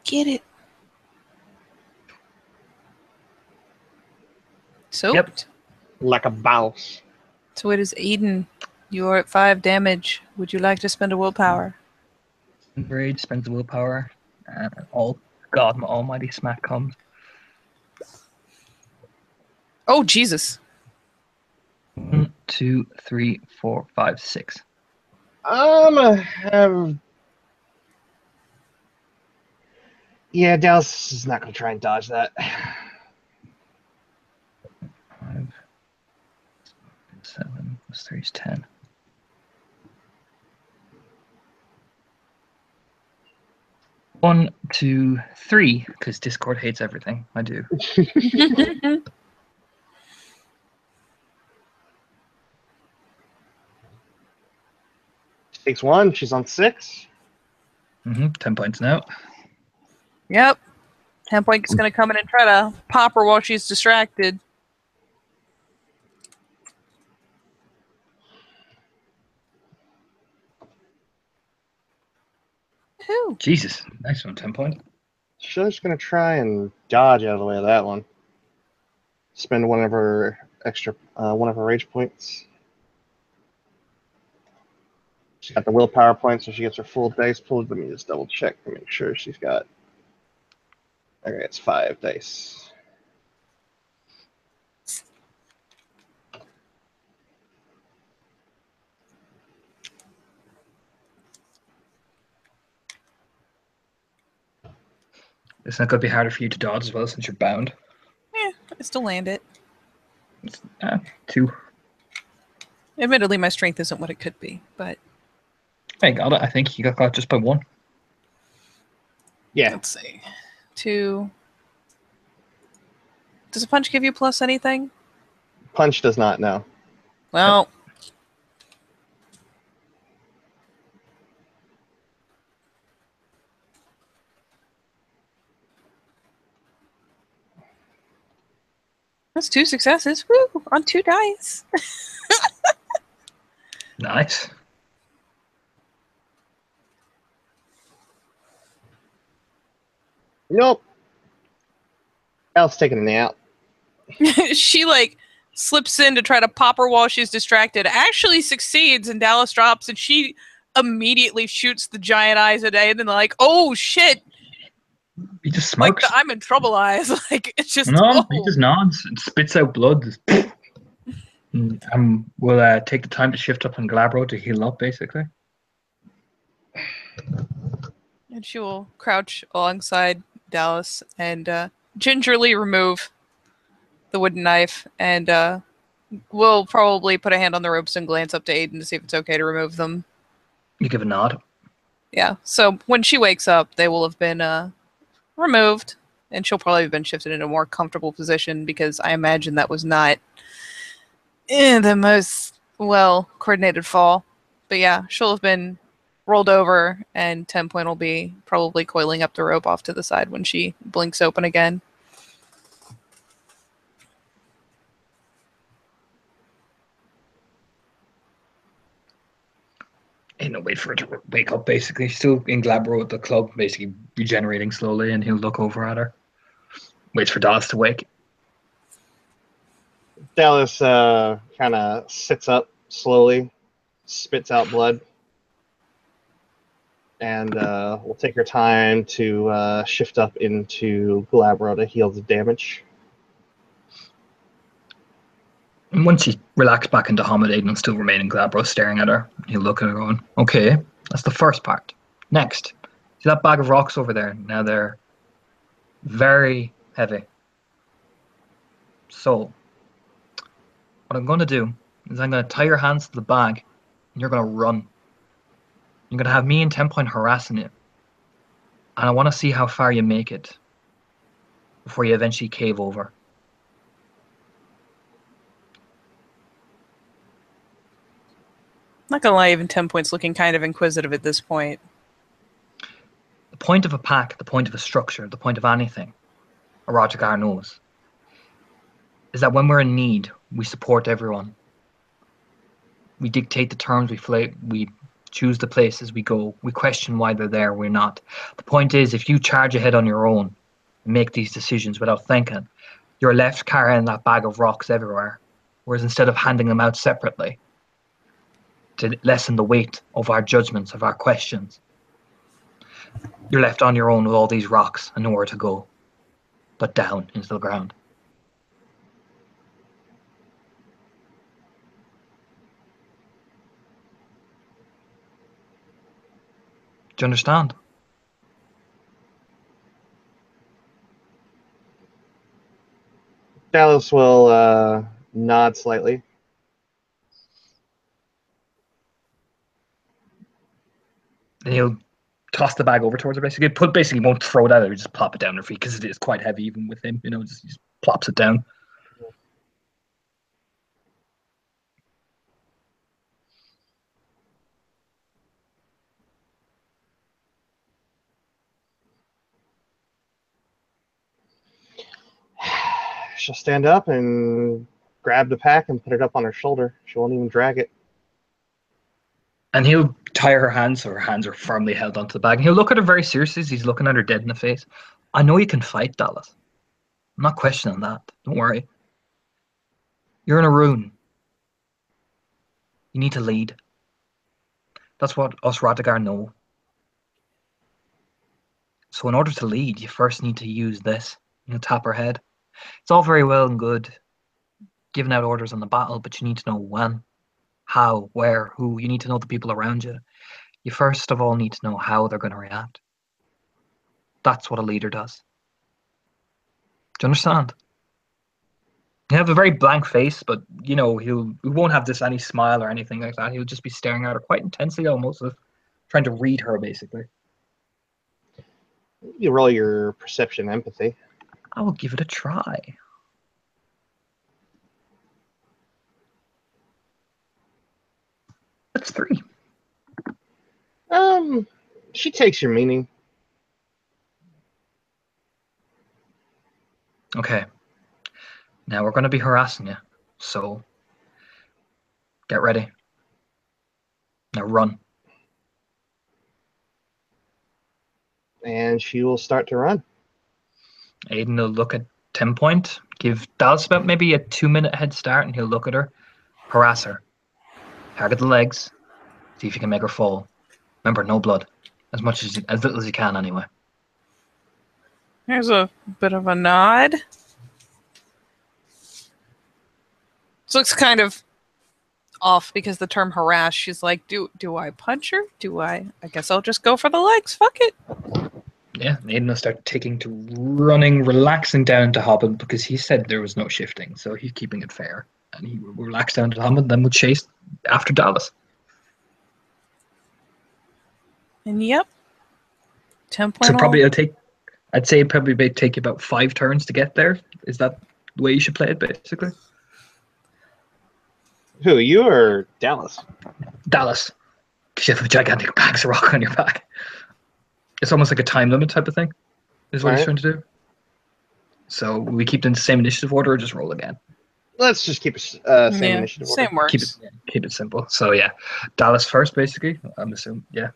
Get it. Soaked? Yep. Like a bouse. So it is Aiden. You are at 5 damage. Would you like to spend a willpower? Rage spends the willpower, and all God Almighty smack comes. Oh, Jesus. 1, 2, 3, 4, 5, 6. I'm gonna have. Yeah, Dallas is not gonna try and dodge that. 5, 7 plus 3 is 10. One, two, three, because Discord hates everything. I do. Takes one. She's on 6. 10 points now. Yep. 10 point is going to come in and try to pop her while she's distracted. Who? Jesus, nice one, 10 points. She's just gonna try and dodge out of the way of that one. Spend one of her rage points. She's got the willpower point, so she gets her full dice pulled. Let me just double check to make sure she's got. Okay, it's 5 dice. It's not going to be harder for you to dodge as well since you're bound. I still land it. 2. Admittedly, my strength isn't what it could be, but... I got it. I think you got caught just by 1. Yeah. Let's see. 2. Does a punch give you plus anything? Punch does not, no. Well... That's 2 successes. Woo! On 2 dice. Nice. Nope. Al's taking a nap. She, like, slips in to try to pop her while she's distracted. Actually succeeds, and Dallas drops, and she immediately shoots the giant eyes at Aiden, and they're like, oh, shit! He just Like smirks. the I'm in trouble eyes. Like, it's just... No, oh. he just nods and spits out blood. We'll take the time to shift up on Glabro to heal up, basically. And she will crouch alongside Dallas and gingerly remove the wooden knife, and we'll probably put a hand on the ropes and glance up to Aiden to see if it's okay to remove them. You give a nod. Yeah, so when she wakes up, they will have been removed, and she'll probably have been shifted into a more comfortable position, because I imagine that was not the most well-coordinated fall. But yeah, she'll have been rolled over, and 10 point will be probably coiling up the rope off to the side when she blinks open again. Ain't no wait for her to wake up, basically. She's still in Glabro at the club, basically regenerating slowly, and he'll look over at her. Waits for Dallas to wake. Dallas kind of sits up slowly, spits out blood, and we'll take her time to shift up into Glabro to heal the damage. And once she relaxed back into Hamid, Aiden will still remain in Glabro, staring at her. He'll look at her going, okay, that's the first part. Next, see that bag of rocks over there? Now they're very heavy. So, what I'm going to do is I'm going to tie your hands to the bag, and you're going to run. You're going to have me and 10 point harassing you. And I want to see how far you make it before you eventually cave over. Not gonna lie, even 10 point's looking kind of inquisitive at this point. The point of a pack, the point of a structure, the point of anything, Arajagar knows, is that when we're in need, we support everyone. We dictate the terms, we choose the places we go, we question why they're there, we're not. The point is, if you charge ahead on your own and make these decisions without thinking, you're left carrying that bag of rocks everywhere. Whereas instead of handing them out separately, to lessen the weight of our judgments, of our questions, You're left on your own with all these rocks and nowhere to go, but down into the ground. Do you understand? Dallas will nod slightly. And he'll toss the bag over towards her, basically. Basically won't throw it at her, just plop it down her feet, because it is quite heavy even with him, just plops it down. She'll stand up and grab the pack and put it up on her shoulder. She won't even drag it. And he'll tie her hands so her hands are firmly held onto the bag. And he'll look at her very seriously as he's looking at her dead in the face. I know you can fight, Dallas. I'm not questioning that. Don't worry. You're in a rune. You need to lead. That's what us Radagar know. So in order to lead, you first need to use this. Tap her head. It's all very well and good giving out orders on the battle, but you need to know when, how, where, who. You need to know the people around you. You first of all need to know how they're going to react. That's what a leader does. Do you understand? He'll have a very blank face, but he won't have any smile or anything like that. He'll just be staring at her quite intensely, almost as trying to read her, basically. You roll your perception empathy. I will give it a try. That's 3. She takes your meaning. Okay. Now we're going to be harassing you. So, get ready. Now run. And she will start to run. Aiden will look at 10 Point, give Dallas about maybe a 2-minute head start, and he'll look at her, harass her, target the legs, see if you can make her fall. Remember, no blood. As little as you can, anyway. There's a bit of a nod. This looks kind of off because the term harass, she's like, do I punch her? I guess I'll just go for the legs. Fuck it. Yeah, Aiden will start taking to running, relaxing down to Hobbit, because he said there was no shifting, so he's keeping it fair. And he will relax down to Hobbit, then we'll chase after Dallas. And yep. 10 point. So probably I'd say probably may take you about 5 turns to get there. Is that the way you should play it, basically? Who, you or Dallas? Dallas. Because you have gigantic bags of rock on your back. It's almost like a time limit type of thing, is what he's trying to do. So we keep in the same initiative order or just roll again? Let's just keep it same initiative order. Same works. Keep it simple. So yeah, Dallas first, basically. I'm assuming, yeah.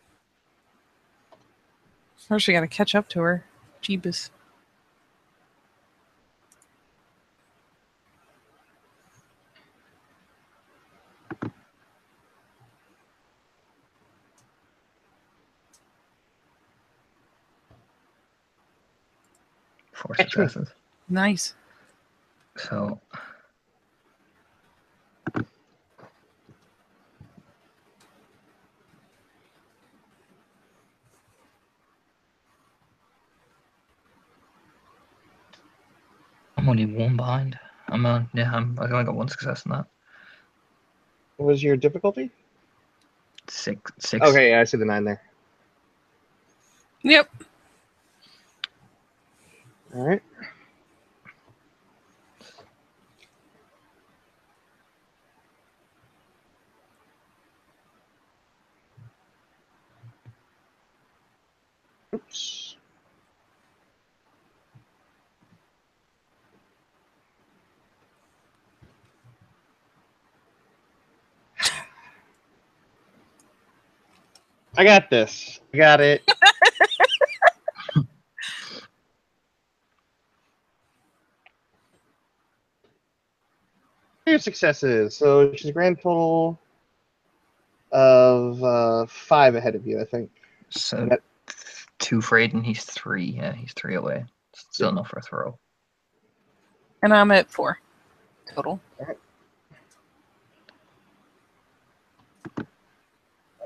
First, we got to catch up to her. Jeebus. Four successes. Nice. So I'm only 1 behind. I only got 1 success in that. What was your difficulty? 6. Okay, yeah, I see the 9 there. Yep. All right. Oops. I got this. I got it. Your successes. So she's a grand total of 5 ahead of you, I think. So 2 for Aiden. He's 3. Yeah, he's 3 away. Still enough for a throw. And I'm at 4 total.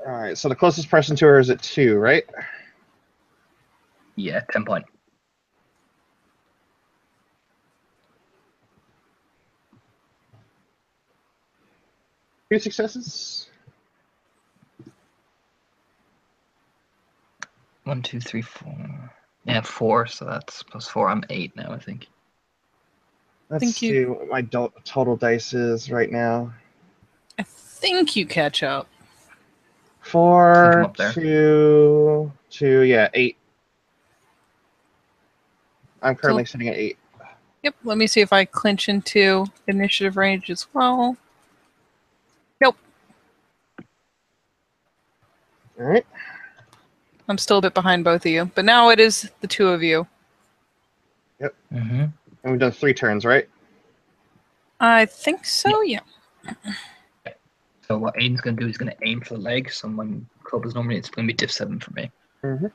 All right, so the closest person to her is at 2, right? Yeah, 10 point. Two successes. 1, 2, 3, 4. Yeah, 4. So that's +4. I'm 8 now, I think. Let's Thank you. see what my total dice is right now. I think you catch up. 4, up there. 2, 2, yeah, 8. I'm currently sitting at 8. Yep, let me see if I clinch into initiative range as well. Nope. All right. I'm still a bit behind both of you, but now it is the 2 of you. Yep. Mm-hmm. And we've done 3 turns, right? I think so, yeah. So what Aiden's going to do is going to aim for the leg. So my club is normally, it's going to be diff 7 for me. Mm-hmm.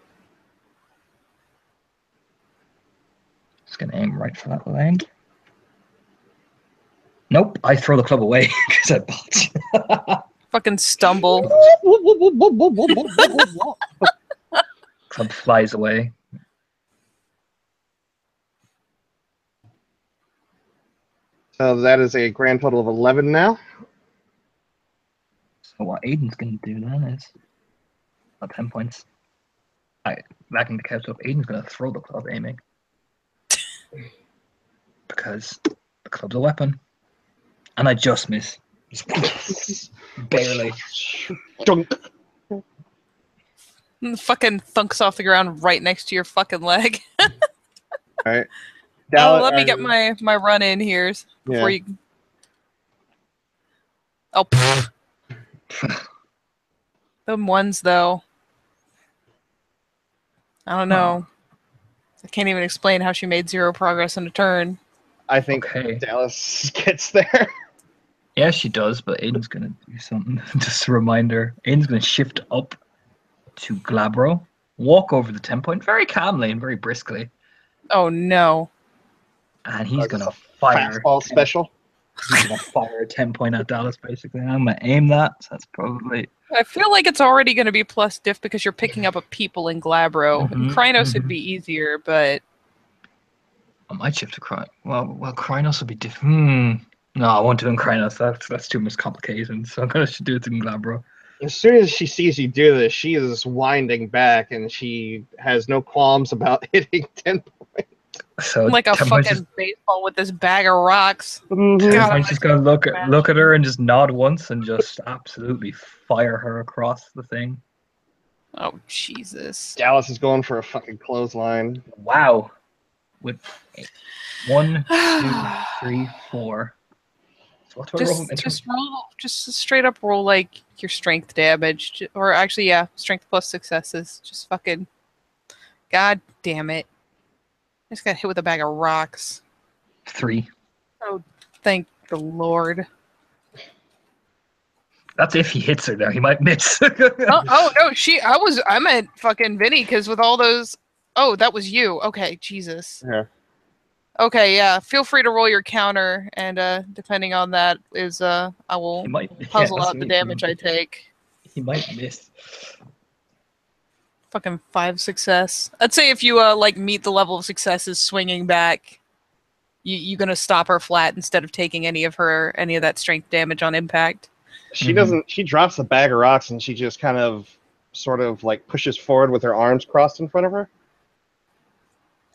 Just going to aim right for that leg. Nope, I throw the club away because I botched. Fucking stumble. Club flies away. So that is a grand total of 11 now. So what Aiden's going to do then is, 10 points. Backing the couch up, Aiden's going to throw the club aiming. Because the club's a weapon. And I just miss. Barely. Dunk. Fucking thunks off the ground right next to your fucking leg. All right. Let me get my run in here before you. Oh, pfft. Them ones though. I don't know. I can't even explain how she made 0 progress in a turn. I think Dallas gets there. Yeah, she does, but Aiden's going to do something. Just a reminder. Aiden's going to shift up to Glabro, walk over the 10 point very calmly and very briskly. Oh, no. And he's going to fire. Fastball special. He's going to fire a 10 point at Dallas, basically. I'm going to aim that. So that's probably. I feel like it's already going to be plus diff because you're picking up a people in Glabro. And Krynos would be easier, but. I might shift to Krynos. Well, Krynos would be different. No, I won't do it in Krynos. That's too much complicated. So I'm going to do it in Glabro. As soon as she sees you do this, she is winding back and she has no qualms about hitting 10 points. So like a fucking baseball with this bag of rocks. I'm just going to look at her and just nod once and just absolutely fire her across the thing. Oh, Jesus. Dallas is going for a fucking clothesline. Wow. With 1, 2, 3, 4. So what do I roll? Just straight up roll like your strength damage. Or actually, yeah, strength plus successes. Just fucking. God damn it. I just got hit with a bag of rocks. 3. Oh, thank the Lord. That's if he hits her there. He might miss. oh no, I meant fucking Vinny because with all those. Oh, that was you. Okay, Jesus. Yeah. Okay, yeah. Feel free to roll your counter, and depending on that is I will puzzle out the damage I take. He might miss. Fucking 5 success. I'd say if you like meet the level of successes swinging back, you're gonna stop her flat instead of taking any of that strength damage on impact. She doesn't. She drops the bag of rocks and she just kind of, sort of like pushes forward with her arms crossed in front of her.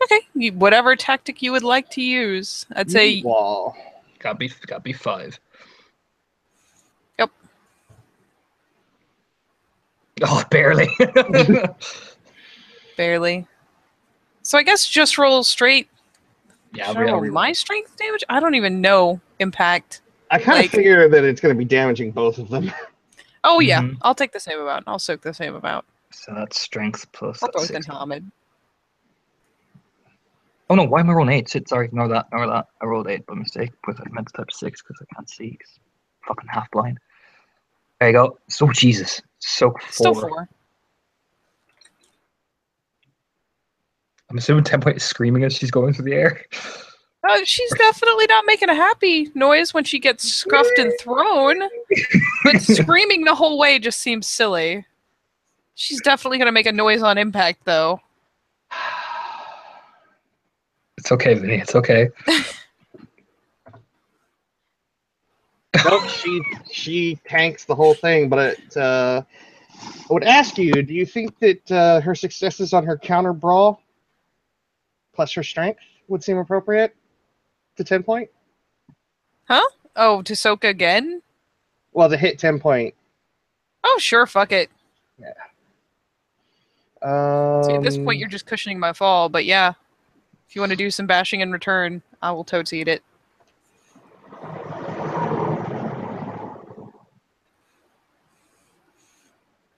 Okay, whatever tactic you would like to use. I'd say. Wall. Gotta be 5. Yep. Oh, barely. Barely. So I guess just roll straight. Yeah, should I roll my strength damage? I don't even know impact. I kind of figure that it's going to be damaging both of them. Oh yeah, I'll take the same amount. I'll soak the same amount. So that's strength plus. We're both in Hamid. Oh no, why am I rolling 8? Sorry, ignore that. I rolled 8 by mistake, but I meant to type 6 because I can't see. Fucking half blind. There you go. So Jesus. Soak 4. Still 4. I'm assuming 10 Point is screaming as she's going through the air. She's definitely not making a happy noise when she gets scuffed and thrown, but screaming the whole way just seems silly. She's definitely going to make a noise on impact, though. It's okay, Vinny. It's okay. Nope, she tanks the whole thing, but I would ask you, do you think that her successes on her counter brawl plus her strength would seem appropriate to 10 Point? Huh? Oh, to soak again? Well, to hit 10 Point. Oh, sure, fuck it. Yeah. See, at this point, you're just cushioning my fall, but yeah. If you want to do some bashing in return, I will totes eat it.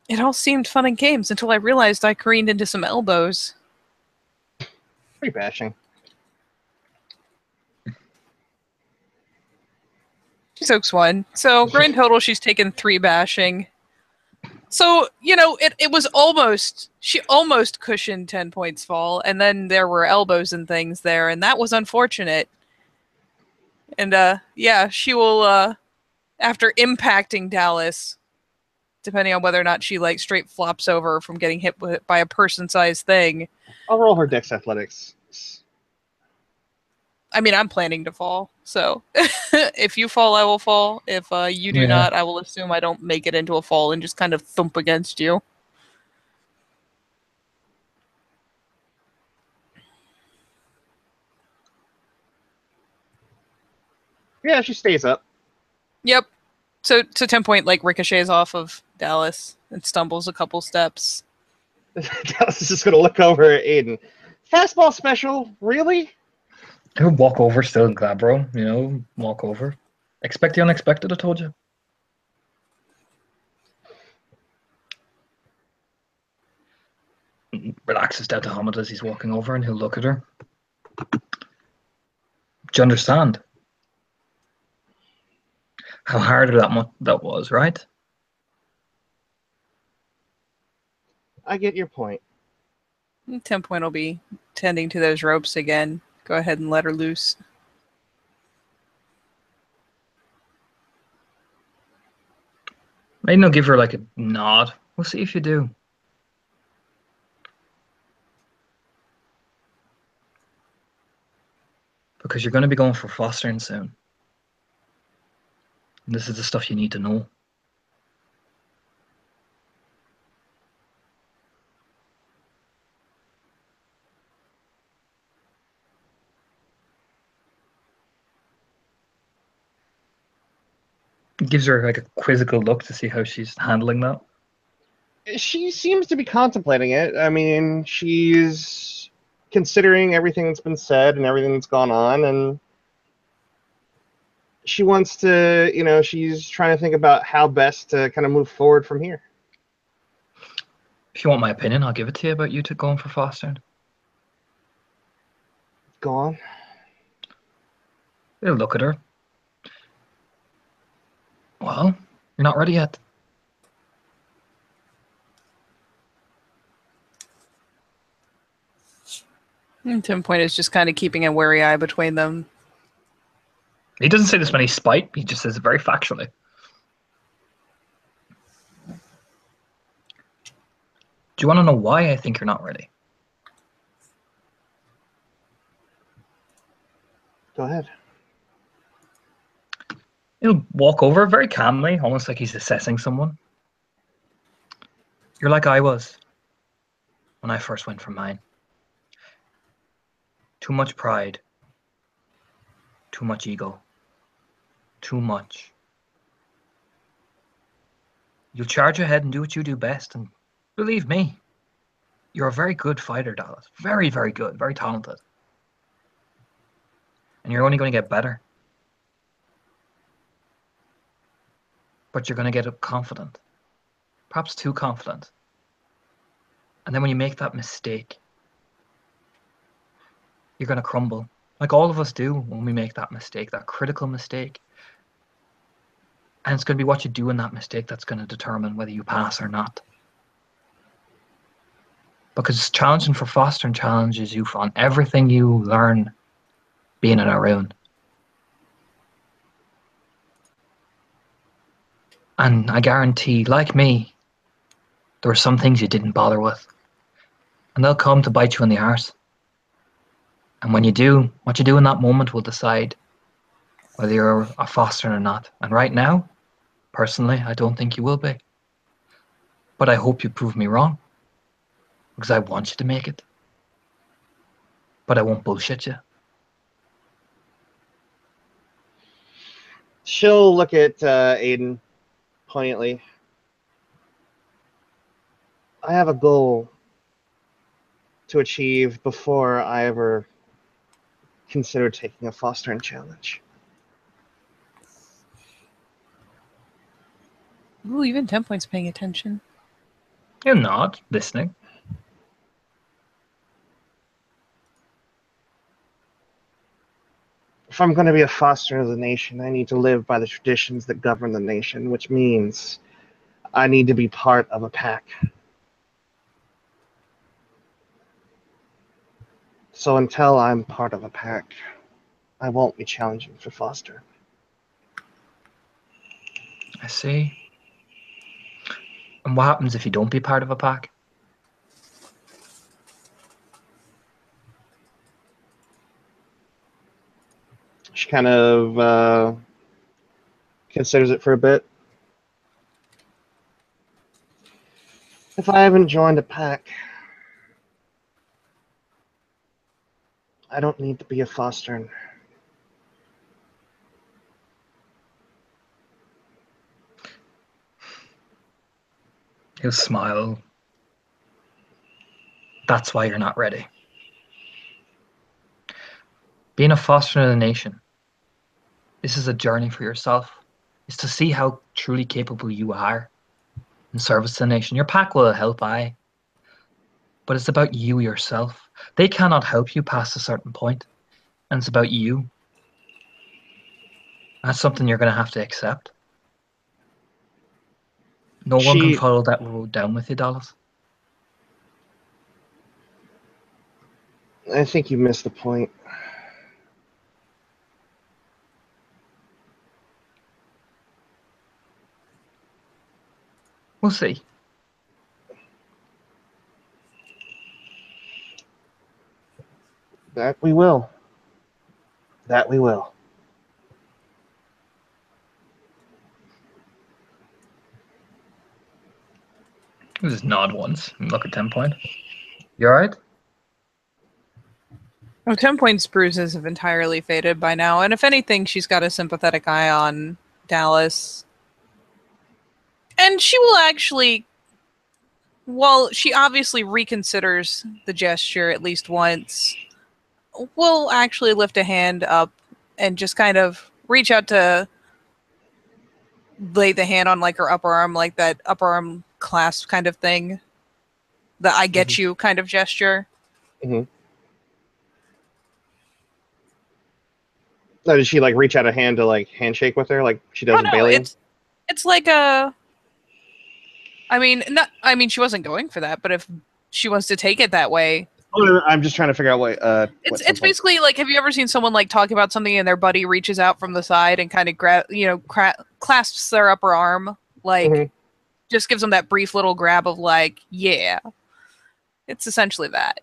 It all seemed fun and games until I realized I careened into some elbows. Pretty bashing. She soaks one. So, grand total, she's taken 3 bashing. So, it was almost, she almost cushioned 10 Points fall, and then there were elbows and things there, and that was unfortunate. And, yeah, she will, after impacting Dallas, depending on whether or not she, straight flops over from getting hit by a person-sized thing. I'll roll her Dex Athletics. I mean, I'm planning to fall, so if you fall, I will fall. If you do not, I will assume I don't make it into a fall and just kind of thump against you. Yeah, she stays up. Yep. So 10 Point ricochets off of Dallas and stumbles a couple steps. Dallas is just going to look over at Aiden. Fastball special? Really? I would walk over still in Glabro, walk over. Expect the unexpected, I told you. Relaxes down to Hamid as he's walking over, and he'll look at her. Do you understand how hard that was, right? I get your point. 10 Point will be tending to those ropes again. Go ahead and let her loose. Maybe no, give her a nod. We'll see if you do. Because you're going to be going for fostering soon. And this is the stuff you need to know. It gives her a quizzical look to see how she's handling that. She seems to be contemplating it. I mean, she's considering everything that's been said and everything that's gone on, and she wants to, she's trying to think about how best to kind of move forward from here. If you want my opinion, I'll give it to you about you two going for fostering. Go on. They'll look at her. Well, you're not ready yet. And 10 Point is just kind of keeping a wary eye between them. He doesn't say this with any spite. He just says it very factually. Do you want to know why I think you're not ready? Go ahead. He'll walk over very calmly, almost like he's assessing someone. You're like I was when I first went for mine. Too much pride. Too much ego. Too much. You'll charge ahead and do what you do best, and believe me, you're a very good fighter, Dallas. Very, very good. Very talented. And you're only going to get better. But you're going to get confident. Perhaps too confident. And then when you make that mistake, you're going to crumble. Like all of us do when we make that mistake, that critical mistake. And it's going to be what you do in that mistake that's going to determine whether you pass or not. Because challenging for fostering challenges you on everything you learn being in our own. And I guarantee, like me, there were some things you didn't bother with. And they'll come to bite you in the arse. And when you do, what you do in that moment will decide whether you're a fostering or not. And right now, personally, I don't think you will be. But I hope you prove me wrong. Because I want you to make it. But I won't bullshit you. She'll look at Aiden poignantly. I have a goal to achieve before I ever consider taking a fostering challenge. Ooh, even 10 points paying attention. You're not listening. If I'm going to be a foster of the nation, I need to live by the traditions that govern the nation, which means I need to be part of a pack. So until I'm part of a pack, I won't be challenging for foster. I see. And what happens if you don't be part of a pack? She kind of considers it for a bit. If I haven't joined a pack, I don't need to be a fostering. He'll smile. That's why you're not ready. Being a foster in a nation, this is a journey for yourself. It's to see how truly capable you are in service to the nation. Your pack will help, aye, but it's about you yourself. They cannot help you past a certain point, and it's about you. That's something you're going to have to accept. No one can follow that road down with you, Dallas. I think you missed the point. We'll see. That we will. That we will. He'll just nod once and look at 10 point. You alright? Well, 10 points bruises have entirely faded by now, and if anything, she's got a sympathetic eye on Dallas. And she will actually, well, she obviously reconsiders the gesture at least once, will actually lift a hand up and just kind of reach out to lay the hand on like her upper arm, like that upper arm clasp kind of thing. The I get you kind of gesture. Mm-hmm. No, did she like reach out a hand to like handshake with her like she does with Bailey? It's like a. I mean, she wasn't going for that, but if she wants to take it that way, I'm just trying to figure out what. It's basically like, have you ever seen someone like talk about something and their buddy reaches out from the side and kind of clasps their upper arm, like just gives them that brief little grab of like, yeah. It's essentially that.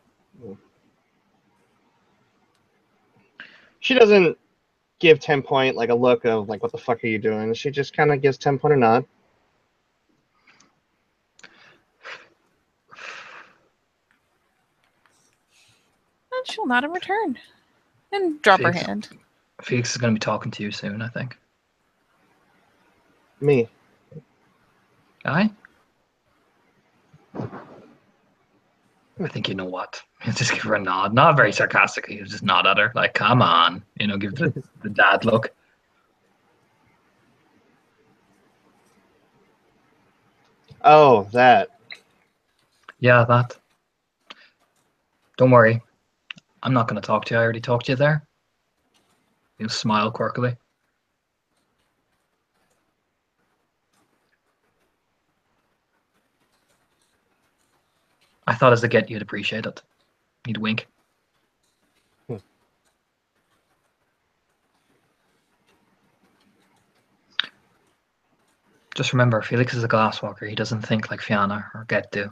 She doesn't give 10 point like a look of like, what the fuck are you doing? She just kind of gives 10 point a nod. And she'll nod in return and drop her hand. Felix is going to be talking to you soon, I think. Me. Aye? I think you know what. He'll just give her a nod. Not very sarcastically. He'll just nod at her. Like, come on. Give the dad look. Oh, that. Yeah, that. Don't worry. I'm not going to talk to you. I already talked to you there. He'll smile quirkily. I thought as a get you'd appreciate it. You'd wink. Just remember, Felix is a glasswalker. He doesn't think like Fianna or Get do.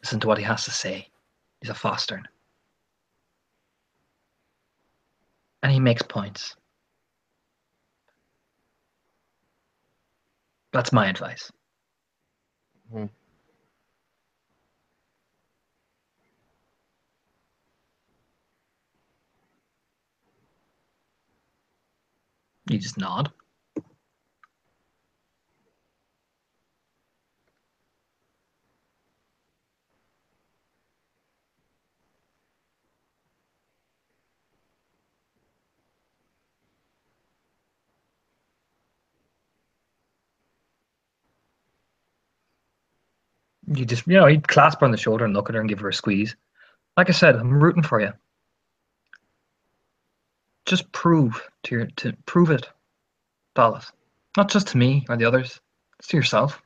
Listen to what he has to say. He's a Fostern. And he makes points. That's my advice. Hmm. You just nod. You just, he'd clasp her on the shoulder and look at her and give her a squeeze. Like I said, I'm rooting for you. Just prove prove it, Dallas. Not just to me or the others. It's to yourself.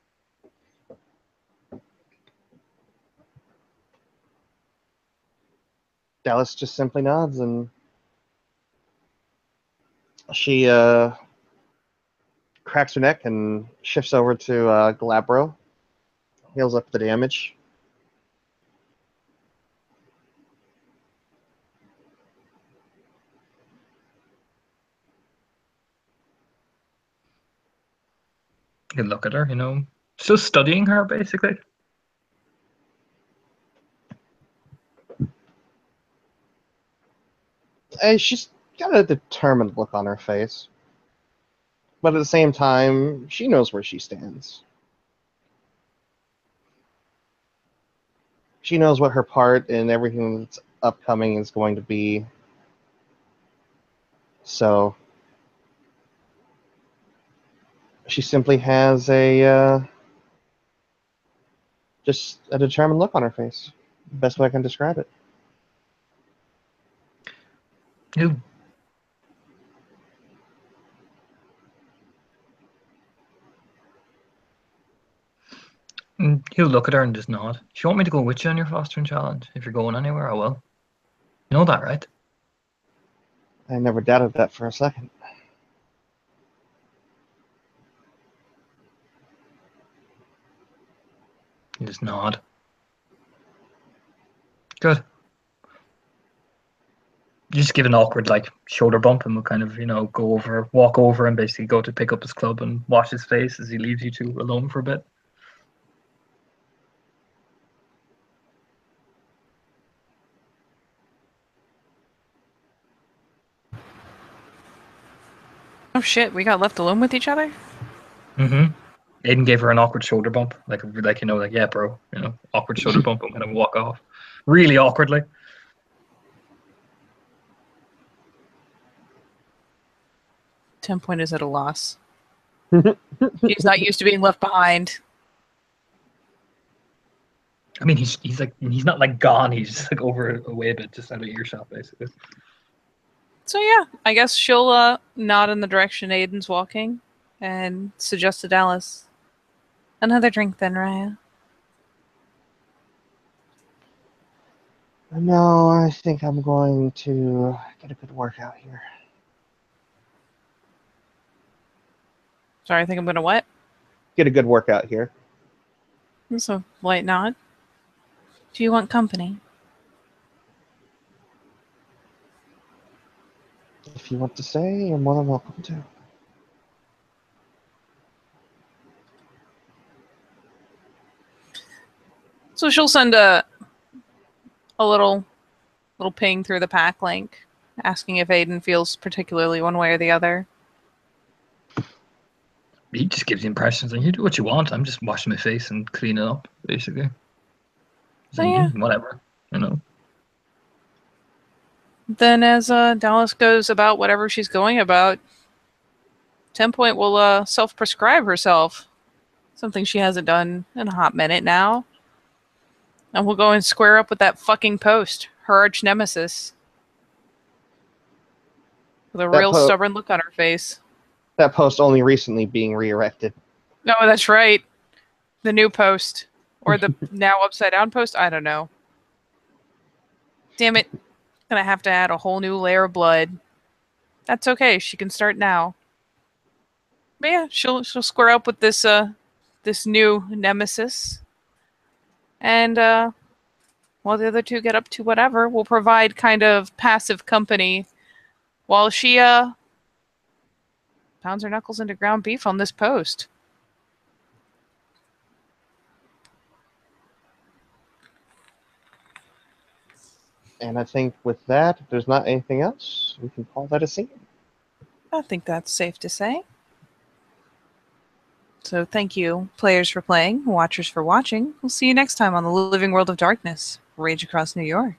Dallas just simply nods, and she cracks her neck and shifts over to Galabro, heals up the damage. You can look at her, still studying her basically. And she's got a determined look on her face. But at the same time, she knows where she stands. She knows what her part in everything that's upcoming is going to be. So she simply has just a determined look on her face. Best way I can describe it. Who? He'll look at her and just nod. Do you want me to go with you on your fostering challenge? If you're going anywhere, I will. You know that, right? I never doubted that for a second. You just nod. Good. You just give an awkward shoulder bump and we'll kind of, walk over and basically go to pick up his club and wash his face as he leaves you two alone for a bit. Oh shit, we got left alone with each other? Mm-hmm. Aiden gave her an awkward shoulder bump, yeah, bro, awkward shoulder bump and kind of walk off, really awkwardly. Tempoint is at a loss. He's not used to being left behind. I mean, he's not gone. He's just over away a bit, just out of earshot, basically. So yeah, I guess she'll nod in the direction Aiden's walking and suggest to Dallas, another drink then, Raya. No, I think I'm going to get a good workout here. Sorry, I think I'm gonna what? Get a good workout here. It's a light nod. Do you want company? If you want to stay, you're more than welcome to. So she'll send a little ping through the pack link, asking if Aiden feels particularly one way or the other. He just gives the impressions, and you do what you want. I'm just washing my face and cleaning up, basically. So yeah, whatever, Then as Dallas goes about whatever she's going about, Tempoint will self-prescribe herself. Something she hasn't done in a hot minute now. And we'll go and square up with that fucking post, her arch nemesis. With a real stubborn look on her face. That post only recently being re-erected. No, that's right. The new post. Or the now upside down post? I don't know. Damn it. Gonna have to add a whole new layer of blood. That's okay. She can start now. But yeah, she'll square up with this new nemesis. And while the other two get up to whatever, we'll provide kind of passive company while she pounds her knuckles into ground beef on this post. And I think with that, if there's not anything else, we can call that a scene. I think that's safe to say. So thank you, players, for playing, watchers for watching. We'll see you next time on the Living World of Darkness, Rage Across New York.